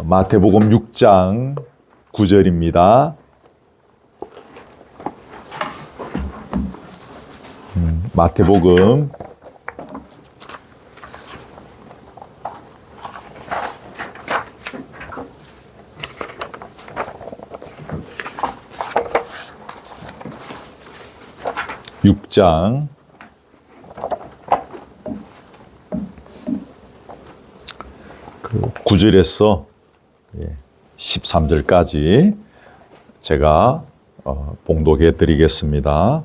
마태복음 6장 9절입니다. 마태복음 6장 9절에서 13절까지 제가 봉독해 드리겠습니다.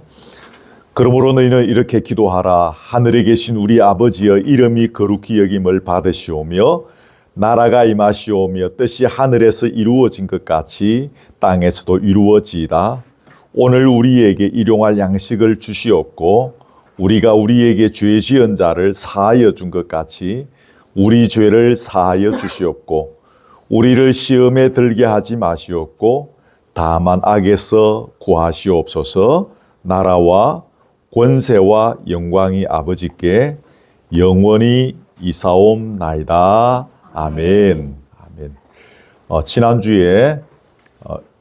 그러므로 너희는 이렇게 기도하라. 하늘에 계신 우리 아버지여, 이름이 거룩히 여김을 받으시오며 나라가 임하시오며 뜻이 하늘에서 이루어진 것 같이 땅에서도 이루어지이다. 오늘 우리에게 일용할 양식을 주시옵고 우리가 우리에게 죄 지은 자를 사하여 준 것 같이 우리 죄를 사하여 주시옵고 우리를 시험에 들게 하지 마시옵고 다만 악에서 구하시옵소서. 나라와 권세와 영광이 아버지께 영원히 이사옵나이다. 아멘. 아멘. 지난주에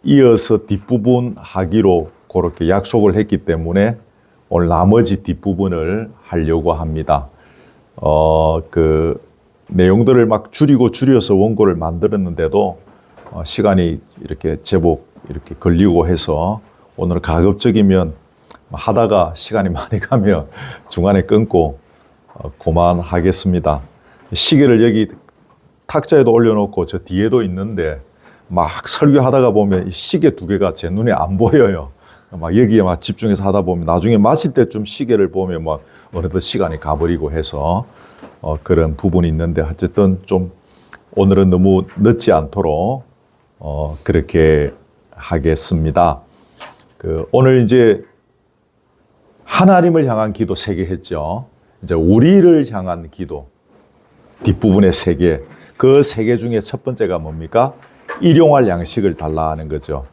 이어서 뒷부분 하기로 그렇게 약속을 했기 때문에 오늘 나머지 뒷부분을 하려고 합니다. 내용들을 막 줄여서 원고를 만들었는데도 시간이 이렇게 제법 이렇게 걸리고 해서 오늘 가급적이면 하다가 시간이 많이 가면 중간에 끊고 그만하겠습니다. 시계를 여기 탁자에도 올려놓고 저 뒤에도 있는데 막 설교하다가 보면 시계 두 개가 제 눈에 안 보여요. 막 여기에 막 집중해서 하다 보면 나중에 마칠 때쯤 시계를 보면 막 어느덧 시간이 가버리고 해서 그런 부분이 있는데 어쨌든 좀 오늘은 너무 늦지 않도록 그렇게 하겠습니다. 오늘 이제 하나님을 향한 기도 3개 했죠. 이제 우리를 향한 기도 뒷부분에 3개. 그 3개 중에 첫 번째가 뭡니까? 일용할 양식을 달라 하는 거죠.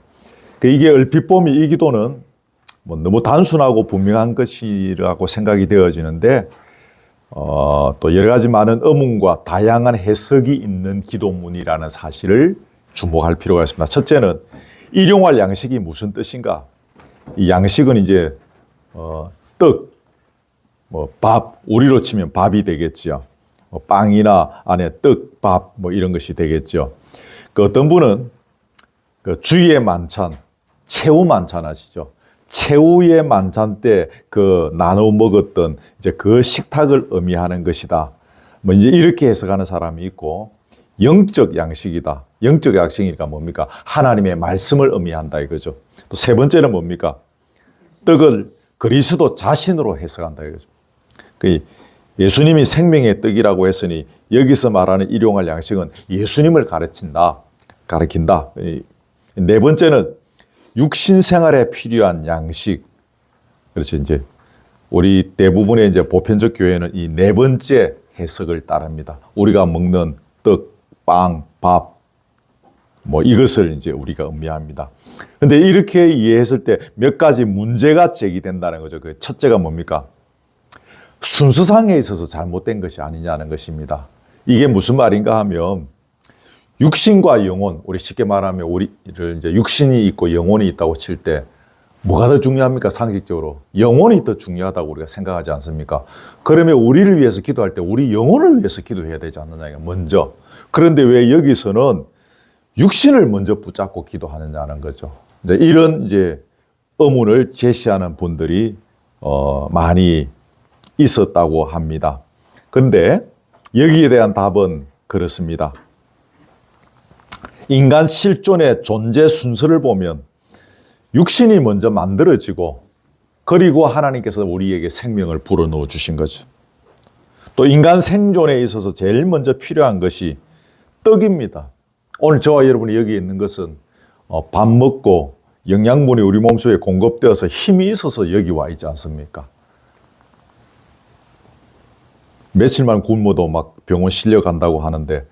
이게 얼핏 보면 이 기도는 너무 단순하고 분명한 것이라고 생각이 되어지는데 또 여러 가지 많은 의문과 다양한 해석이 있는 기도문이라는 사실을 주목할 필요가 있습니다. 첫째는 일용할 양식이 무슨 뜻인가? 이 양식은 이제 떡, 밥, 우리로 치면 밥이 되겠죠. 빵이나 안에 떡, 밥 이런 것이 되겠죠. 어떤 분은 주의 만찬, 최후 만찬 아시죠? 최후의 만찬 때 나눠 먹었던 이제 그 식탁을 의미하는 것이다. 이제 이렇게 해석하는 사람이 있고, 영적 양식이다. 영적 양식이니까 뭡니까? 하나님의 말씀을 의미한다 이거죠. 또 세 번째는 뭡니까? 떡을 그리스도 자신으로 해석한다 이거죠. 예수님이 생명의 떡이라고 했으니 여기서 말하는 일용할 양식은 예수님을 가르친다. 네 번째는 육신 생활에 필요한 양식. 그렇죠. 이제 우리 대부분의 이제 보편적 교회는 이 네 번째 해석을 따릅니다. 우리가 먹는 떡, 빵, 밥, 이것을 이제 우리가 의미합니다. 근데 이렇게 이해했을 때 몇 가지 문제가 제기된다는 거죠. 첫째가 뭡니까? 순서상에 있어서 잘못된 것이 아니냐는 것입니다. 이게 무슨 말인가 하면 육신과 영혼, 우리 쉽게 말하면 우리를 이제 육신이 있고 영혼이 있다고 칠 때 뭐가 더 중요합니까? 상식적으로 영혼이 더 중요하다고 우리가 생각하지 않습니까? 그러면 우리를 위해서 기도할 때 우리 영혼을 위해서 기도해야 되지 않느냐 먼저. 그런데 왜 여기서는 육신을 먼저 붙잡고 기도하느냐는 거죠. 이런 이제 의문을 제시하는 분들이 많이 있었다고 합니다. 그런데 여기에 대한 답은 그렇습니다. 인간 실존의 존재 순서를 보면 육신이 먼저 만들어지고 그리고 하나님께서 우리에게 생명을 불어넣어 주신 거죠. 또 인간 생존에 있어서 제일 먼저 필요한 것이 떡입니다. 오늘 저와 여러분이 여기 있는 것은 밥 먹고 영양분이 우리 몸속에 공급되어서 힘이 있어서 여기 와 있지 않습니까? 며칠만 굶어도 막 병원 실려간다고 하는데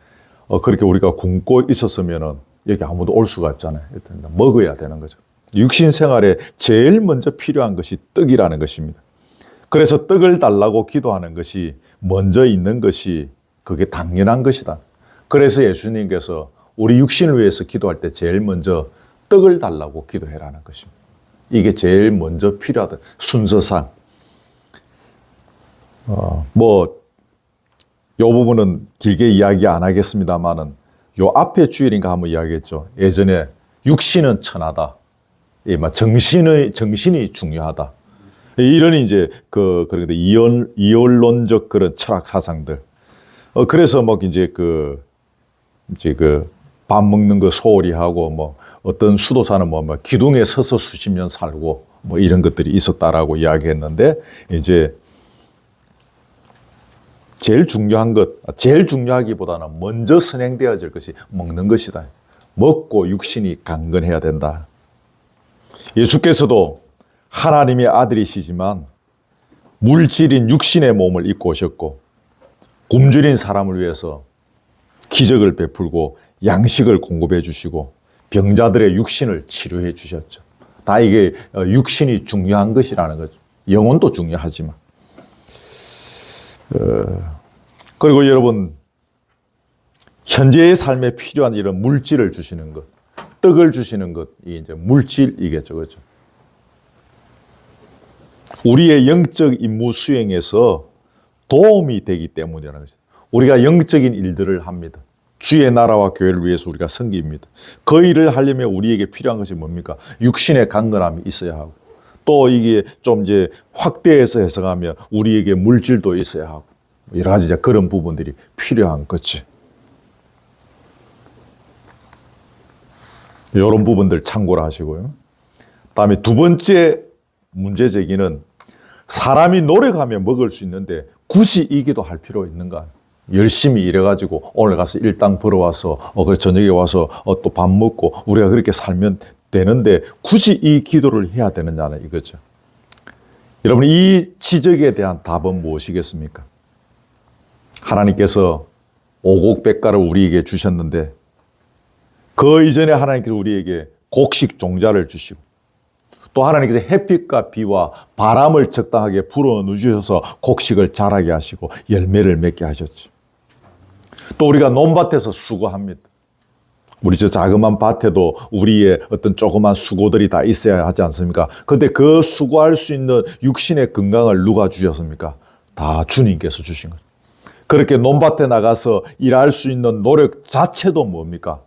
그렇게 우리가 굶고 있었으면은 여기 아무도 올 수가 없잖아요. 일단 먹어야 되는 거죠. 육신 생활에 제일 먼저 필요한 것이 떡이라는 것입니다. 그래서 떡을 달라고 기도하는 것이 먼저 있는 것이 그게 당연한 것이다. 그래서 예수님께서 우리 육신을 위해서 기도할 때 제일 먼저 떡을 달라고 기도해라는 것입니다. 이게 제일 먼저 필요하다. 순서상. 요 부분은 길게 이야기 안 하겠습니다만은 요 앞에 주일인가 한번 이야기했죠. 예전에 육신은 천하다. 정신이 중요하다. 이런 이제 그런데 이원론적 그런 철학 사상들. 그래서 뭐 이제 밥 먹는 거 소홀히 하고 뭐 어떤 수도사는 뭐 기둥에 서서 수십 년 살고 뭐 이런 것들이 있었다라고 이야기했는데 이제 제일 중요하기보다는 먼저 선행되어질 것이 먹는 것이다. 먹고 육신이 강건해야 된다. 예수께서도 하나님의 아들이시지만 물질인 육신의 몸을 입고 오셨고 굶주린 사람을 위해서 기적을 베풀고 양식을 공급해 주시고 병자들의 육신을 치료해 주셨죠. 다 이게 육신이 중요한 것이라는 거죠. 영혼도 중요하지만. 그리고 여러분, 현재의 삶에 필요한 이런 물질을 주시는 것, 떡을 주시는 것이 이제 물질이겠죠. 그렇죠? 우리의 영적 임무 수행에서 도움이 되기 때문이라는 것입니다. 우리가 영적인 일들을 합니다. 주의 나라와 교회를 위해서 우리가 섬깁니다. 그 일을 하려면 우리에게 필요한 것이 뭡니까? 육신의 강건함이 있어야 하고, 또 이게 좀 이제 확대해서 해석하면 우리에게 물질도 있어야 하고, 여러 가지 이제 그런 부분들이 필요한 거지. 이런 부분들 참고를 하시고요. 다음에 두 번째 문제 제기는 사람이 노력하면 먹을 수 있는데 굳이 이 기도할 필요 있는가? 열심히 일해가지고 오늘 가서 일당 벌어와서 그래 저녁에 와서 또 밥 먹고 우리가 그렇게 살면 되는데 굳이 이 기도를 해야 되느냐는 이거죠. 여러분, 이 지적에 대한 답은 무엇이겠습니까? 하나님께서 오곡백과를 우리에게 주셨는데 그 이전에 하나님께서 우리에게 곡식 종자를 주시고 또 하나님께서 햇빛과 비와 바람을 적당하게 불어넣으셔서 곡식을 자라게 하시고 열매를 맺게 하셨죠. 또 우리가 논밭에서 수고합니다. 우리 저 자그마한 밭에도 우리의 어떤 조그만 수고들이 다 있어야 하지 않습니까? 근데 그 수고할 수 있는 육신의 건강을 누가 주셨습니까? 다 주님께서 주신 거죠. 그렇게 논밭에 나가서 일할 수 있는 노력 자체도 뭡니까?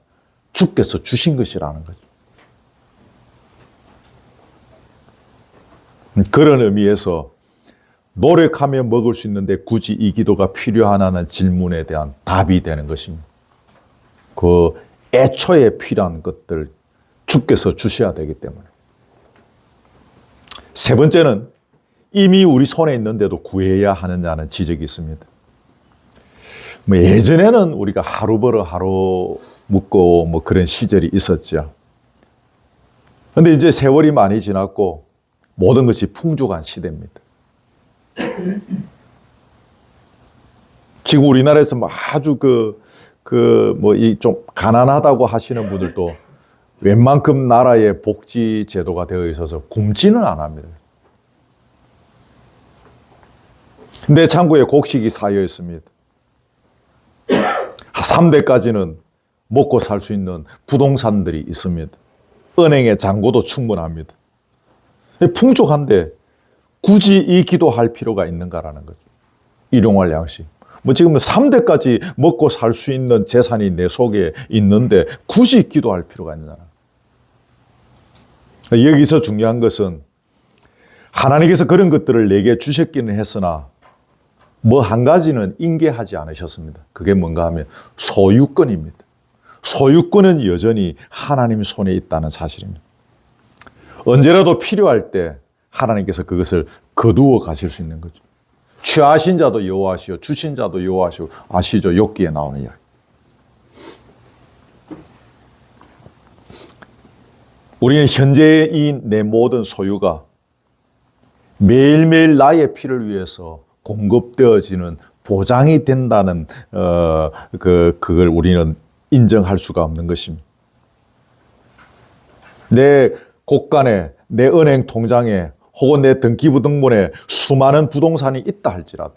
주께서 주신 것이라는 거죠. 그런 의미에서 노력하며 먹을 수 있는데 굳이 이 기도가 필요하냐는 질문에 대한 답이 되는 것입니다. 그 애초에 필요한 것들 주께서 주셔야 되기 때문에. 세 번째는 이미 우리 손에 있는데도 구해야 하느냐는 지적이 있습니다. 예전에는 우리가 하루 벌어 하루 먹고 뭐 그런 시절이 있었죠. 그런데 이제 세월이 많이 지났고 모든 것이 풍족한 시대입니다. 지금 우리나라에서 아주 좀 가난하다고 하시는 분들도 웬만큼 나라의 복지 제도가 되어 있어서 굶지는 안 합니다. 내 창고에 곡식이 쌓여 있습니다. 3대까지는 먹고 살 수 있는 부동산들이 있습니다. 은행의 잔고도 충분합니다. 풍족한데 굳이 이 기도할 필요가 있는가라는 거죠. 일용할 양식. 지금 3대까지 먹고 살 수 있는 재산이 내 속에 있는데 굳이 기도할 필요가 있느냐. 여기서 중요한 것은 하나님께서 그런 것들을 내게 주셨기는 했으나 뭐 한 가지는 인계하지 않으셨습니다. 그게 뭔가 하면 소유권입니다. 소유권은 여전히 하나님 손에 있다는 사실입니다. 언제라도 필요할 때 하나님께서 그것을 거두어 가실 수 있는 거죠. 취하신 자도 여호와시오, 주신 자도 여호와시오. 아시죠? 욥기에 나오는 이야기. 우리는 현재의 이 내 모든 소유가 매일매일 나의 필요를 위해서 공급되어지는 보장이 된다는 그걸 우리는 인정할 수가 없는 것입니다. 내 곳간에, 내 은행 통장에 혹은 내 등기부등본에 수많은 부동산이 있다 할지라도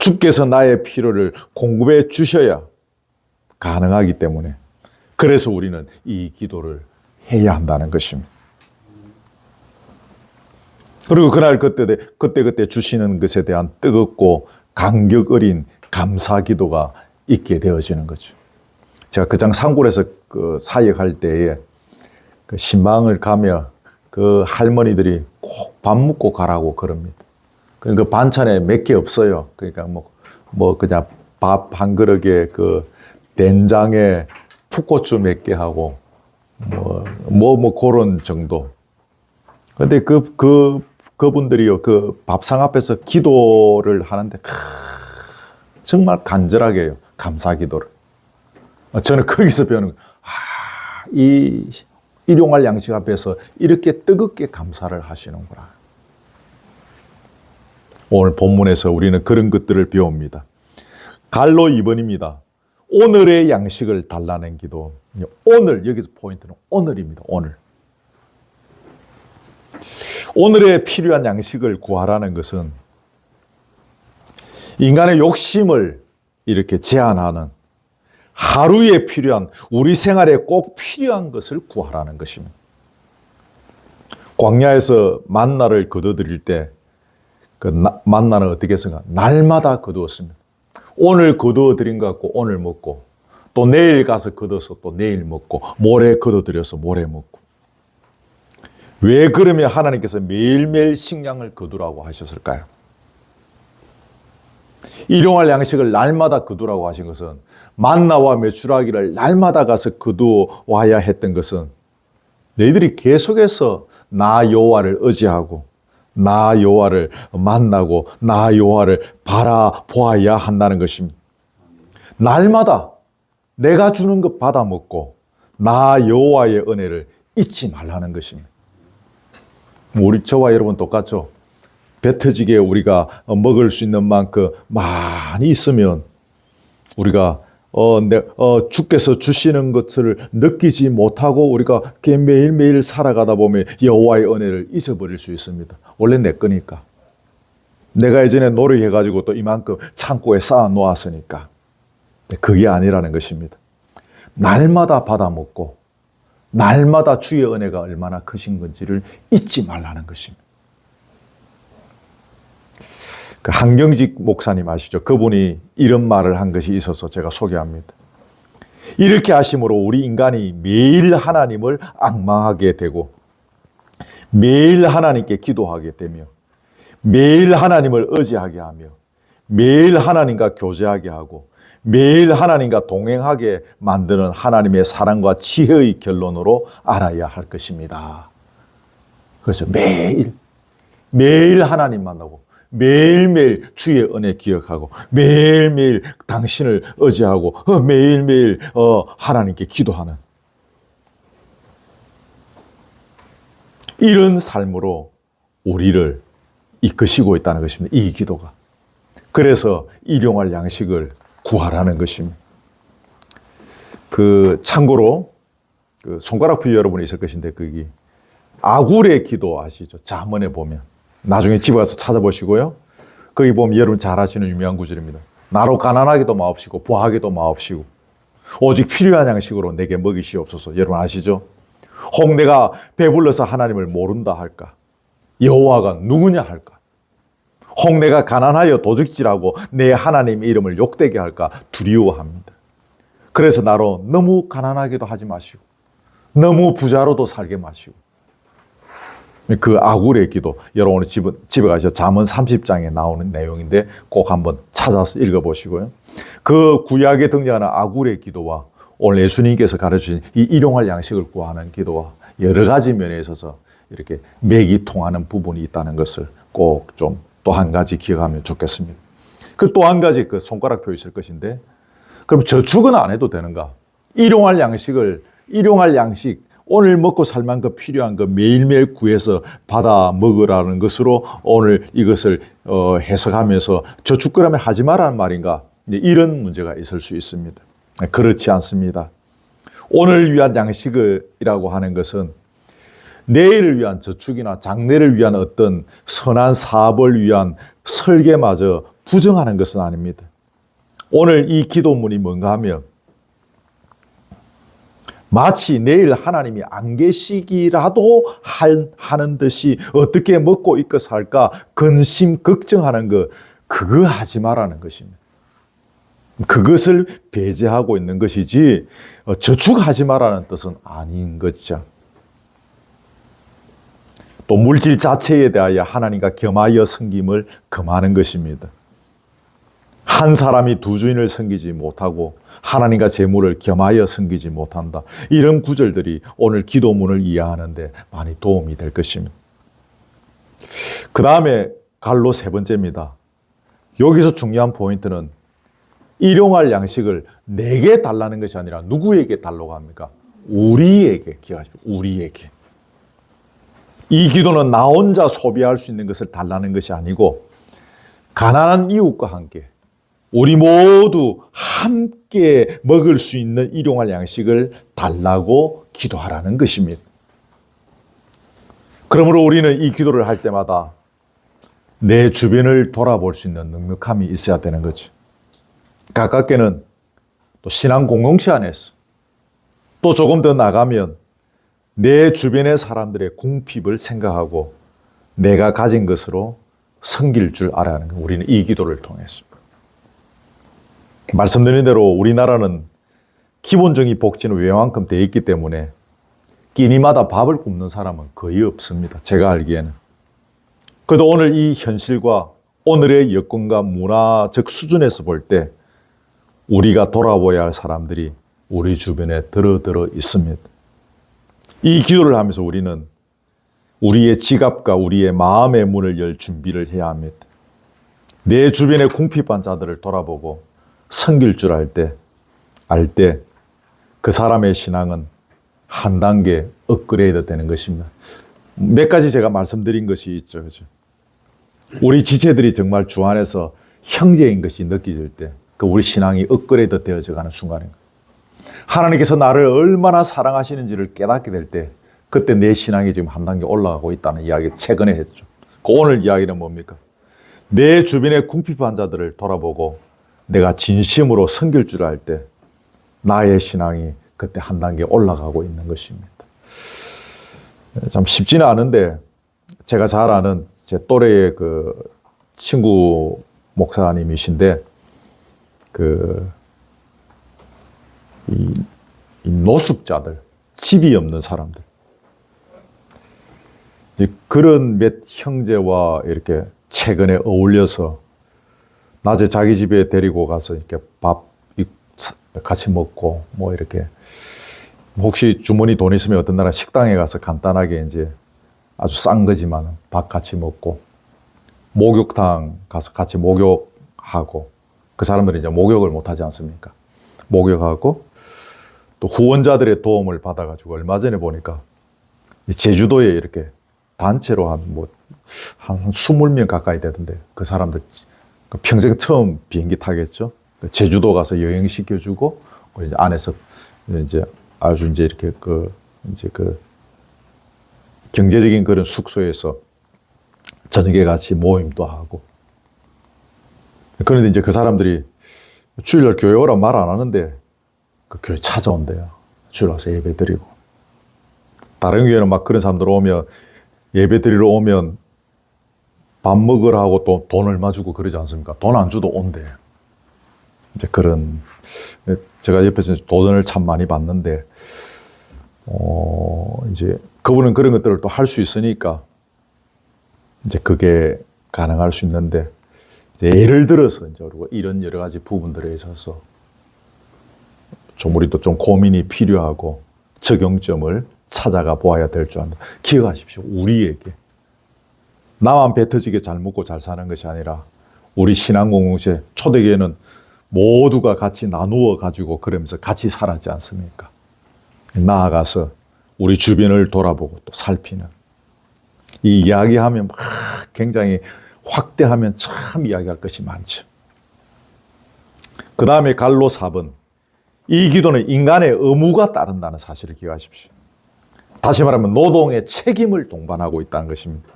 주께서 나의 필요를 공급해 주셔야 가능하기 때문에 그래서 우리는 이 기도를 해야 한다는 것입니다. 그리고 그날 그때 주시는 것에 대한 뜨겁고 감격 어린 감사 기도가 있게 되어지는 거죠. 제가 그장 산골에서 그 사역할 때에 그 신방을 가며 그 할머니들이 꼭 밥 먹고 가라고 그럽니다. 그러니까 반찬에 몇 개 없어요. 그러니까 뭐 그냥 밥 한 그릇에 그 된장에 풋고추 몇 개 하고 뭐 그런 정도. 근데 그분들이요 그 밥상 앞에서 기도를 하는데 정말 간절하게 해요. 감사 기도를. 저는 거기서 배우는 이 일용할 양식 앞에서 이렇게 뜨겁게 감사를 하시는구나. 오늘 본문에서 우리는 그런 것들을 배웁니다. 갈로 2번입니다. 오늘의 양식을 달라는 기도. 오늘, 여기서 포인트는 오늘입니다. 오늘. 오늘의 필요한 양식을 구하라는 것은 인간의 욕심을 이렇게 제한하는 하루에 필요한, 우리 생활에 꼭 필요한 것을 구하라는 것입니다. 광야에서 만나를 거둬들일 때 그 만나는 어떻게 했습니까? 날마다 거두었습니다. 오늘 거두어들인 것 같고 오늘 먹고 또 내일 가서 거둬서 또 내일 먹고 모레 거둬들여서 모레 먹고. 왜 그러면 하나님께서 매일매일 식량을 거두라고 하셨을까요? 일용할 양식을 날마다 거두라고 하신 것은 만나와 메추라기를 날마다 가서 거두어와야 했던 것은 너희들이 계속해서 나 여호와를 의지하고 나 여호와를 만나고 나 여호와를 바라보아야 한다는 것입니다. 날마다 내가 주는 것 받아 먹고 나 여호와의 은혜를 잊지 말라는 것입니다. 우리 저와 여러분 똑같죠? 배 터지게 우리가 먹을 수 있는 만큼 많이 있으면 우리가 주께서 주시는 것을 느끼지 못하고 우리가 매일매일 살아가다 보면 여호와의 은혜를 잊어버릴 수 있습니다. 원래 내 거니까. 내가 예전에 노력해가지고 또 이만큼 창고에 쌓아 놓았으니까. 그게 아니라는 것입니다. 날마다 받아 먹고 날마다 주의 은혜가 얼마나 크신 건지를 잊지 말라는 것입니다. 그 한경직 목사님 아시죠? 그분이 이런 말을 한 것이 있어서 제가 소개합니다. 이렇게 하심으로 우리 인간이 매일 하나님을 앙망하게 되고 매일 하나님께 기도하게 되며 매일 하나님을 의지하게 하며 매일 하나님과 교제하게 하고 매일 하나님과 동행하게 만드는 하나님의 사랑과 지혜의 결론으로 알아야 할 것입니다. 그래서 매일 하나님 만나고 매일매일 주의 은혜 기억하고 매일매일 당신을 의지하고 매일매일 하나님께 기도하는 이런 삶으로 우리를 이끄시고 있다는 것입니다. 이 기도가. 그래서 일용할 양식을 구하라는 것입니다. 참고로 손가락 표 여러분이 있을 것인데 거기 아굴의 기도 아시죠? 잠언에 보면 나중에 집에 가서 찾아보시고요. 거기 보면 여러분 잘 아시는 유명한 구절입니다. 나로 가난하게도 마옵시고 부하게도 마옵시고 오직 필요한 양식으로 내게 먹이시옵소서. 여러분 아시죠? 혹 내가 배불러서 하나님을 모른다 할까? 여호와가 누구냐 할까? 혹 내가 가난하여 도적질하고 내 하나님의 이름을 욕되게 할까 두려워합니다. 그래서 나로 너무 가난하게도 하지 마시고 너무 부자로도 살게 마시고 그 아굴의 기도, 여러분 집에 가셔서 잠언 30장에 나오는 내용인데 꼭 한번 찾아서 읽어보시고요. 그 구약에 등장하는 아굴의 기도와 오늘 예수님께서 가르쳐주신 이 일용할 양식을 구하는 기도와 여러 가지 면에 있어서 이렇게 맥이 통하는 부분이 있다는 것을 꼭 좀 또 한 가지 기억하면 좋겠습니다. 그 또 한 가지 그 손가락표 있을 것인데 그럼 저축은 안 해도 되는가? 일용할 양식 오늘 먹고 살 만큼 필요한 거 매일매일 구해서 받아 먹으라는 것으로 오늘 이것을 해석하면서 저축 그러면 하지 말라는 말인가? 이런 문제가 있을 수 있습니다. 그렇지 않습니다. 오늘 위한 양식이라고 하는 것은 내일을 위한 저축이나 장래를 위한 어떤 선한 사업을 위한 설계마저 부정하는 것은 아닙니다. 오늘 이 기도문이 뭔가 하면 마치 내일 하나님이 안 계시기라도 하는 듯이 어떻게 먹고 입고 살까 근심 걱정하는 것, 그거 하지 말라는 것입니다. 그것을 배제하고 있는 것이지 저축하지 말라는 뜻은 아닌 거죠. 또 물질 자체에 대하여 하나님과 겸하여 섬김을 금하는 것입니다. 한 사람이 두 주인을 섬기지 못하고 하나님과 재물을 겸하여 섬기지 못한다. 이런 구절들이 오늘 기도문을 이해하는 데 많이 도움이 될 것입니다. 그 다음에 갈로 세 번째입니다. 여기서 중요한 포인트는 일용할 양식을 내게 달라는 것이 아니라 누구에게 달라고 합니까? 우리에게, 기억하십시오. 우리에게. 이 기도는 나 혼자 소비할 수 있는 것을 달라는 것이 아니고 가난한 이웃과 함께 우리 모두 함께 먹을 수 있는 일용할 양식을 달라고 기도하라는 것입니다. 그러므로 우리는 이 기도를 할 때마다 내 주변을 돌아볼 수 있는 넉넉함이 있어야 되는 거죠. 가깝게는 또 신앙 공동체 안에서 또 조금 더 나가면 내 주변의 사람들의 궁핍을 생각하고 내가 가진 것으로 섬길 줄 알아야 하는 거예요. 우리는 이 기도를 통해서. 말씀드린 대로 우리나라는 기본적인 복지는 외만큼 되어 있기 때문에 끼니마다 밥을 굶는 사람은 거의 없습니다. 제가 알기에는. 그래도 오늘 이 현실과 오늘의 여건과 문화적 수준에서 볼 때 우리가 돌아보아야 할 사람들이 우리 주변에 들어 있습니다. 이 기도를 하면서 우리는 우리의 지갑과 우리의 마음의 문을 열 준비를 해야 합니다. 내 주변의 궁핍한 자들을 돌아보고 섬길 줄 알 때 그 사람의 신앙은 한 단계 업그레이드 되는 것입니다. 몇 가지 제가 말씀드린 것이 있죠. 그죠? 우리 지체들이 정말 주 안에서 형제인 것이 느껴질 때 그 우리 신앙이 업그레이드 되어져 가는 순간입니다. 하나님께서 나를 얼마나 사랑하시는지를 깨닫게 될 때 그때 내 신앙이 지금 한 단계 올라가고 있다는 이야기를 최근에 했죠. 그 오늘 이야기는 뭡니까? 내 주변의 궁핍한 자들을 돌아보고 내가 진심으로 섬길 줄 알 때 나의 신앙이 그때 한 단계 올라가고 있는 것입니다. 참 쉽지는 않은데 제가 잘 아는 제 또래의 그 친구 목사님이신데 이 노숙자들, 집이 없는 사람들, 그런 몇 형제와 이렇게 최근에 어울려서 낮에 자기 집에 데리고 가서 이렇게 밥 같이 먹고 뭐 이렇게 혹시 주머니 돈 있으면 어떤 나라 식당에 가서 간단하게 이제 아주 싼 거지만 밥 같이 먹고 목욕탕 가서 같이 목욕하고 그 사람들이 이제 목욕을 못 하지 않습니까? 목욕하고 또 후원자들의 도움을 받아가지고 얼마 전에 보니까 제주도에 이렇게 단체로 한 20명 가까이 되던데 그 사람들 평생 처음 비행기 타겠죠. 제주도 가서 여행 시켜주고 이제 안에서 이제 아주 이제 이렇게 그 경제적인 그런 숙소에서 저녁에 같이 모임도 하고. 그런데 이제 그 사람들이 주일날 교회 오라 말 안 하는데 그 교회 찾아온대요. 주일 와서 예배 드리고. 다른 교회는 막 그런 사람들 오면 예배 드리러 오면 밥 먹으라 하고 또 돈 얼마 주고 그러지 않습니까? 돈 안 줘도 온대. 이제 그런, 제가 옆에서 도전을 참 많이 받는데, 이제 그분은 그런 것들을 또 할 수 있으니까, 이제 그게 가능할 수 있는데, 이제 예를 들어서 이제 그리고 이런 여러 가지 부분들에 있어서 좀 우리도 좀 고민이 필요하고 적용점을 찾아가 보아야 될 줄 압니다. 기억하십시오. 우리에게. 나만 배 터지게 잘 먹고 잘 사는 것이 아니라 우리 신앙 공동체 초대교회는 모두가 같이 나누어 가지고 그러면서 같이 살았지 않습니까? 나아가서 우리 주변을 돌아보고 또 살피는 이 이야기하면 막 굉장히 확대하면 참 이야기할 것이 많죠. 그 다음에 갈로 4번. 이 기도는 인간의 의무가 따른다는 사실을 기억하십시오. 다시 말하면 노동의 책임을 동반하고 있다는 것입니다.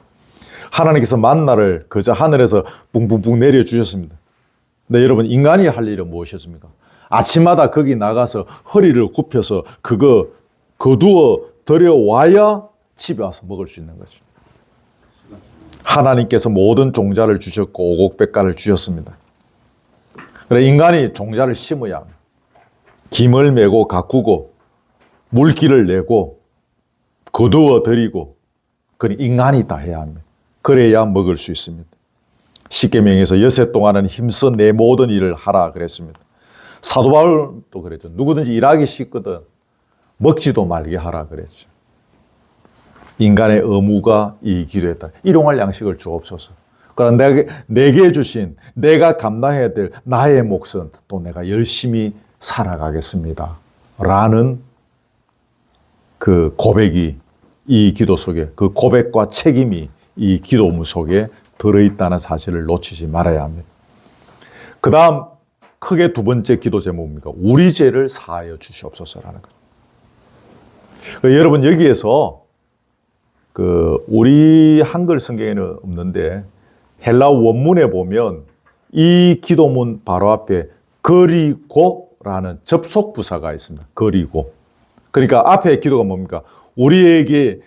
하나님께서 만나를 그저 하늘에서 붕붕붕 내려주셨습니다. 근데 여러분, 인간이 할 일은 무엇이었습니까? 아침마다 거기 나가서 허리를 굽혀서 그거 거두어 들여와야 집에 와서 먹을 수 있는 거죠. 하나님께서 모든 종자를 주셨고 오곡백과를 주셨습니다. 그래, 인간이 종자를 심어야 합니다. 김을 메고 가꾸고 물기를 내고 거두어 들이고, 그건 인간이 다 해야 합니다. 그래야 먹을 수 있습니다. 십계명에서 여세 동안은 힘써 내 모든 일을 하라 그랬습니다. 사도 바울도 그랬죠. 누구든지 일하기 쉽거든 먹지도 말게 하라 그랬죠. 인간의 의무가 이 기도했다. 일용할 양식을 주옵소서. 그러나 내게 주신, 내가 감당해야 될 나의 몫은 또 내가 열심히 살아가겠습니다. 라는 그 고백이 이 기도 속에, 그 고백과 책임이 이 기도문 속에 들어있다는 사실을 놓치지 말아야 합니다. 그 다음 크게 두 번째 기도 제목입니까? 우리 죄를 사하여 주시옵소서라는 거죠. 여러분, 여기에서 우리 한글 성경에는 없는데 헬라 원문에 보면 이 기도문 바로 앞에 그리고라는 접속 부사가 있습니다. 그리고. 그러니까 앞에 기도가 뭡니까? 우리에게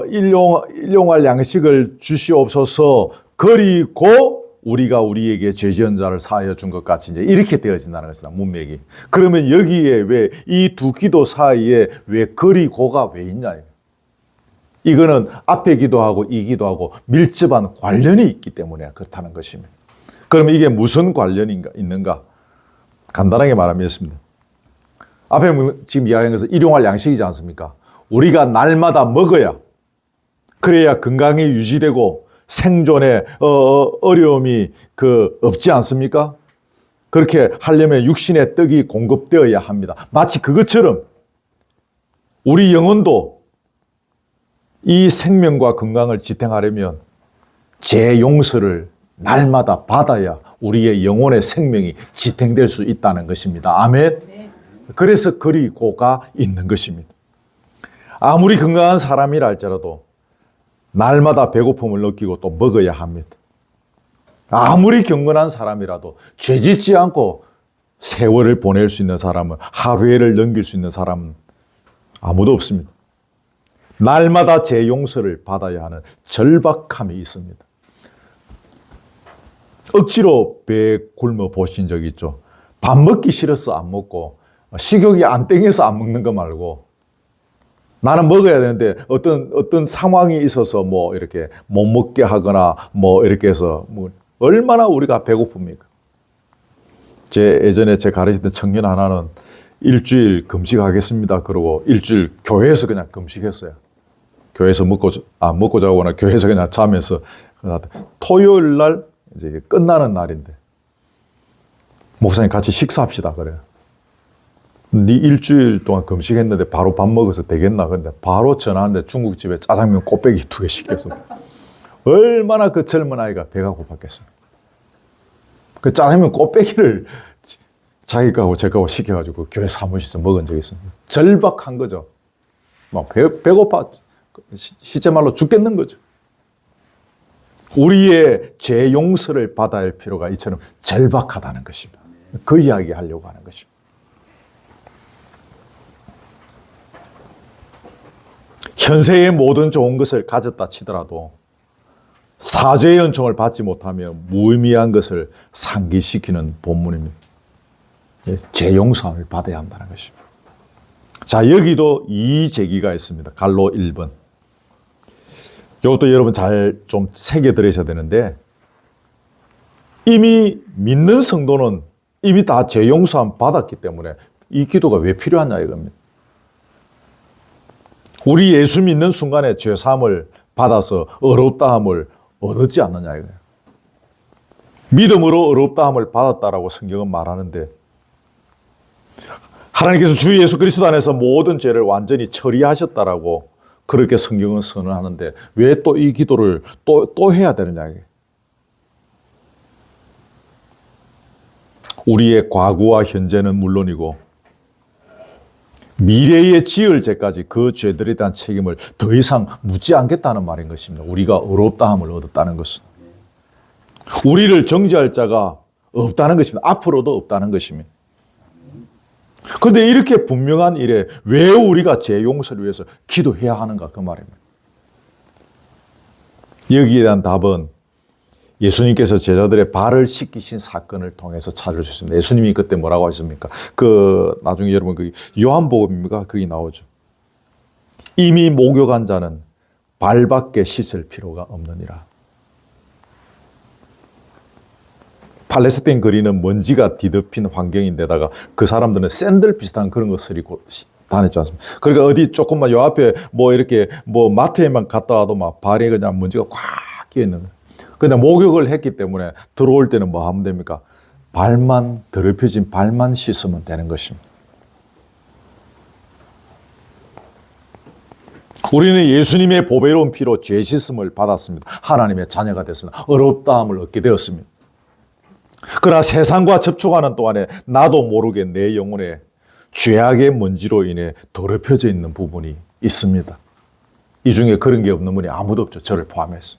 일용할 양식을 주시옵소서, 그리고 우리가 우리에게 죄 지은 자를 사하여 준 것 같이 이제 이렇게 되어진다는 것이다, 문맥이. 그러면 여기에 왜 이 두 기도 사이에 왜 그리고가 왜 있냐? 이거는 앞에 기도하고 이 기도하고 밀접한 관련이 있기 때문에 그렇다는 것입니다. 그럼 이게 무슨 관련이 있는가? 간단하게 말하면 있습니다. 앞에 지금 이야기한 것은 일용할 양식이지 않습니까? 우리가 날마다 먹어야, 그래야 건강이 유지되고 생존에 어려움이 없지 않습니까? 그렇게 하려면 육신의 떡이 공급되어야 합니다. 마치 그것처럼 우리 영혼도 이 생명과 건강을 지탱하려면 죄 용서를 날마다 받아야 우리의 영혼의 생명이 지탱될 수 있다는 것입니다. 아멘. 그래서 그리고가 있는 것입니다. 아무리 건강한 사람이라 할지라도 날마다 배고픔을 느끼고 또 먹어야 합니다. 아무리 경건한 사람이라도 죄짓지 않고 세월을 보낼 수 있는 사람은, 하루해를 넘길 수 있는 사람은 아무도 없습니다. 날마다 죄 용서를 받아야 하는 절박함이 있습니다. 억지로 배 굶어 보신 적 있죠? 밥 먹기 싫어서 안 먹고 식욕이 안 땡겨서 안 먹는 거 말고, 나는 먹어야 되는데 어떤 상황이 있어서 뭐 이렇게 못 먹게 하거나 뭐 이렇게 해서 얼마나 우리가 배고픕니까? 예전에 제 가르치던 청년 하나는 일주일 금식하겠습니다. 그러고 일주일 교회에서 그냥 금식했어요. 교회에서 안 먹고 자거나 교회에서 그냥 자면서, 토요일 날 이제 끝나는 날인데 목사님 같이 식사합시다 그래요. 네 일주일 동안 금식했는데 바로 밥 먹어서 되겠나? 근데 바로 전화하는데 중국집에 짜장면 꽃배기 2개 시켰어. 얼마나 그 젊은 아이가 배가 고팠겠습니까? 그 짜장면 꽃배기를 자기 거하고 제 거하고 시켜가지고 교회 사무실에서 먹은 적이 있습니다. 절박한 거죠. 막 배고파, 실제 말로 죽겠는 거죠. 우리의 죄 용서를 받아야 할 필요가 이처럼 절박하다는 것입니다. 그 이야기 하려고 하는 것입니다. 현세의 모든 좋은 것을 가졌다 치더라도 사죄의 은총을 받지 못하면 무의미한 것을 상기시키는 본문입니다. 죄 용서를 받아야 한다는 것입니다. 자, 여기도 이 제기가 있습니다. 갈로 1번. 이것도 여러분 잘 좀 새겨 들으셔야 되는데, 이미 믿는 성도는 이미 다 죄 용서함 받았기 때문에 이 기도가 왜 필요하냐 이겁니다. 우리 예수 믿는 순간에 죄 사함을 받아서 어렵다함을 얻었지 않느냐 이거예요. 믿음으로 어렵다함을 받았다라고 성경은 말하는데, 하나님께서 주 예수 그리스도 안에서 모든 죄를 완전히 처리하셨다라고 그렇게 성경은 선언하는데 왜 또 이 기도를 또 해야 되느냐 이게. 우리의 과거와 현재는 물론이고 미래에 지을 죄까지 그 죄들에 대한 책임을 더 이상 묻지 않겠다는 말인 것입니다. 우리가 어렵다함을 얻었다는 것은. 우리를 정죄할 자가 없다는 것입니다. 앞으로도 없다는 것입니다. 그런데 이렇게 분명한 일에 왜 우리가 죄 용서를 위해서 기도해야 하는가 그 말입니다. 여기에 대한 답은 예수님께서 제자들의 발을 씻기신 사건을 통해서 찾을 수 있습니다. 예수님이 그때 뭐라고 하셨습니까? 나중에 여러분 그 요한복음입니까? 거기 나오죠. 이미 목욕한 자는 발밖에 씻을 필요가 없느니라. 팔레스타인 거리는 먼지가 뒤덮인 환경인데다가 그 사람들은 샌들 비슷한 그런 것을 입고 다녔지 않습니까? 그러니까 어디 조금만 요 앞에 뭐 이렇게 뭐 마트에만 갔다 와도 막 발에 그냥 먼지가 꽉 끼어 있는 거예요. 근데 목욕을 했기 때문에 들어올 때는 뭐 하면 됩니까? 발만, 더럽혀진 발만 씻으면 되는 것입니다. 우리는 예수님의 보배로운 피로 죄 씻음을 받았습니다. 하나님의 자녀가 됐습니다. 의롭다함을 얻게 되었습니다. 그러나 세상과 접촉하는 동안에 나도 모르게 내 영혼에 죄악의 먼지로 인해 더럽혀져 있는 부분이 있습니다. 이 중에 그런 게 없는 분이 아무도 없죠. 저를 포함해서.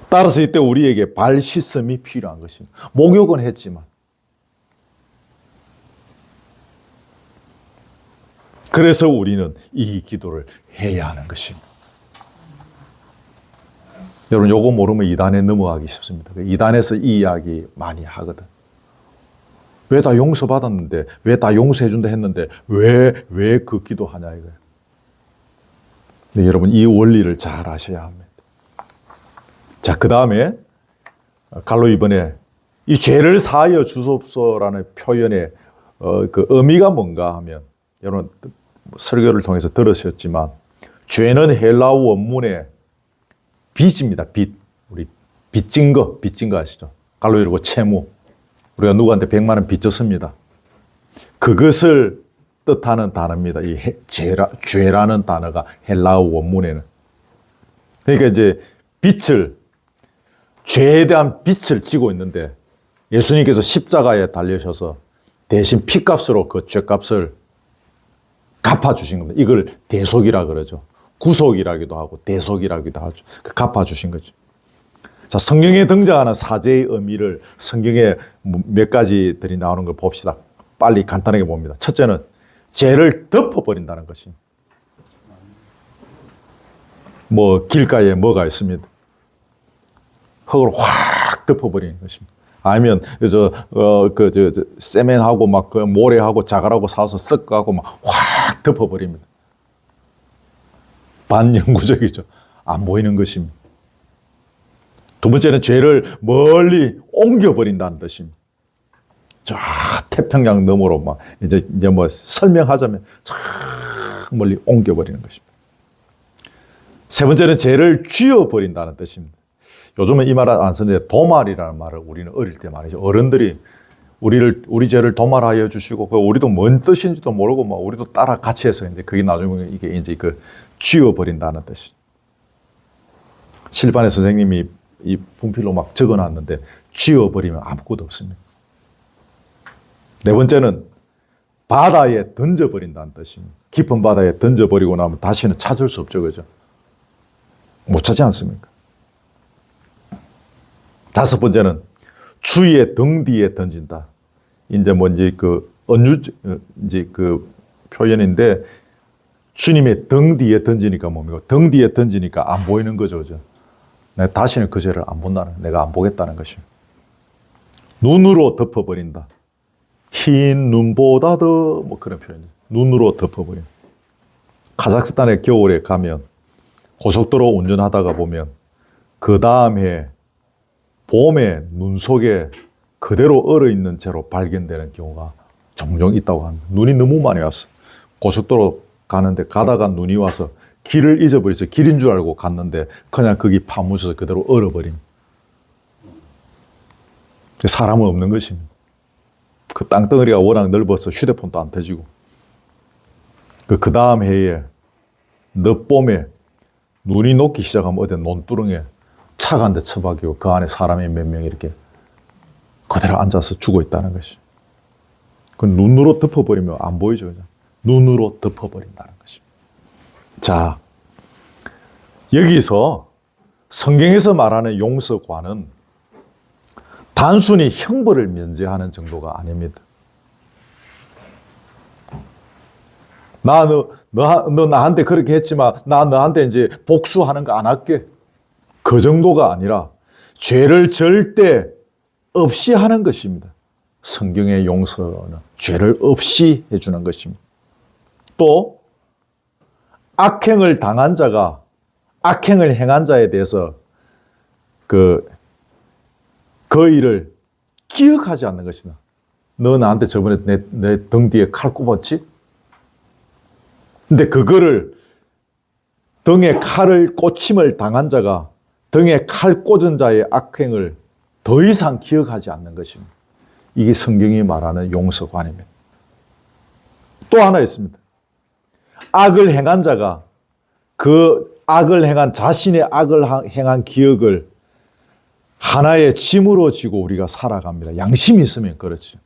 따라서 이때 우리에게 발 씻음이 필요한 것입니다. 목욕은 했지만. 그래서 우리는 이 기도를 해야 하는 것입니다. 여러분 요거 모르면 이단에 넘어가기 쉽습니다. 이단에서 이 이야기 많이 하거든. 왜 다 용서받았는데, 왜 다 용서해준다 했는데 왜 그 기도하냐 이거예요. 네, 여러분 이 원리를 잘 아셔야 합니다. 자, 그 다음에 갈로 이번에 이 죄를 사하여 주소서라는 표현의 그 의미가 뭔가 하면 여러분 설교를 통해서 들으셨지만 죄는 헬라어 원문의 빚입니다. 빚. 우리 빚진 거 아시죠? 갈로 이르고 채무. 우리가 누구한테 100만 원 빚졌습니다. 그것을 뜻하는 단어입니다. 이 죄라는 단어가 헬라어 원문에는. 그러니까 이제 죄에 대한 빚을 지고 있는데 예수님께서 십자가에 달리셔서 대신 피값으로 그 죄값을 갚아주신 겁니다. 이걸 대속이라 그러죠. 구속이라기도 하고 대속이라기도 하죠. 갚아주신 거죠. 자, 성경에 등장하는 사죄의 의미를 성경에 몇 가지들이 나오는 걸 봅시다. 빨리 간단하게 봅니다. 첫째는 죄를 덮어버린다는 것입니다. 뭐 길가에 뭐가 있습니다. 흙으로 확 덮어버리는 것입니다. 아니면 세멘하고 막 그 모래하고 자갈하고 사서 섞어가고 막 확 덮어버립니다. 반영구적이죠. 안 보이는 것입니다. 두 번째는 죄를 멀리 옮겨버린다는 뜻입니다. 저 태평양 너머로 막 이제 뭐 설명하자면 저 멀리 옮겨버리는 것입니다. 세 번째는 죄를 쥐어버린다는 뜻입니다. 요즘은 이 말 안 쓰는데 도말이라는 말을 우리는 어릴 때 말이죠. 어른들이 우리 죄를 도말하여 주시고 우리도 뭔 뜻인지도 모르고 막 우리도 따라 같이 해서 이제 그게 나중에 이게 이제 그 쥐어버린다는 뜻이. 실반의 선생님이 이 분필로 막 적어놨는데 쥐어버리면 아무것도 없습니다. 네 번째는 바다에 던져버린다는 뜻입니다. 깊은 바다에 던져버리고 나면 다시는 찾을 수 없죠, 그죠? 못 찾지 않습니까? 다섯 번째는 주의 등 뒤에 던진다. 이제 이제 그 표현인데 주님의 등 뒤에 던지니까 뭡니까? 등 뒤에 던지니까 안 보이는 거죠, 그죠? 내가 다시는 그 죄를 안 본다는, 내가 안 보겠다는 것입니다. 눈으로 덮어버린다. 흰 눈보다 더 뭐 그런 표현이에요. 눈으로 덮어버린다. 카자흐스탄의 겨울에 가면 고속도로 운전하다가 보면 그 다음에 봄에 눈 속에 그대로 얼어있는 채로 발견되는 경우가 종종 있다고 합니다. 눈이 너무 많이 왔어. 고속도로 가는데 가다가 눈이 와서 길을 잊어버려서 길인 줄 알고 갔는데 그냥 거기 파묻혀서 그대로 얼어버립니다. 사람은 없는 것입니다. 그 땅덩어리가 워낙 넓어서 휴대폰도 안 터지고 그 다음 해에 늦봄에 눈이 녹기 시작하면 어디 논두렁에 차가 한 대 처박이고 그 안에 사람이 몇 명 이렇게 그대로 앉아서 죽어 있다는 것이. 그 눈으로 덮어버리면 안 보이죠. 그냥. 눈으로 덮어버린다는 것입니다. 자, 여기서 성경에서 말하는 용서관은 단순히 형벌을 면제하는 정도가 아닙니다. 너 나한테 그렇게 했지만 나 너한테 이제 복수하는 거 안 할게. 그 정도가 아니라 죄를 절대 없이 하는 것입니다. 성경의 용서는 죄를 없이 해주는 것입니다. 또 악행을 당한 자가 악행을 행한 자에 대해서 그 일을 기억하지 않는 것이다. 너 나한테 저번에 내 등 뒤에 칼 꼽았지? 근데 그거를 등에 칼을 꽂힘을 당한 자가 등에 칼 꽂은 자의 악행을 더 이상 기억하지 않는 것입니다. 이게 성경이 말하는 용서관입니다. 또 하나 있습니다. 악을 행한 자가 그 악을 행한 자신의 악을 행한 기억을 하나의 짐으로 지고 우리가 살아갑니다. 양심이 있으면 그렇지.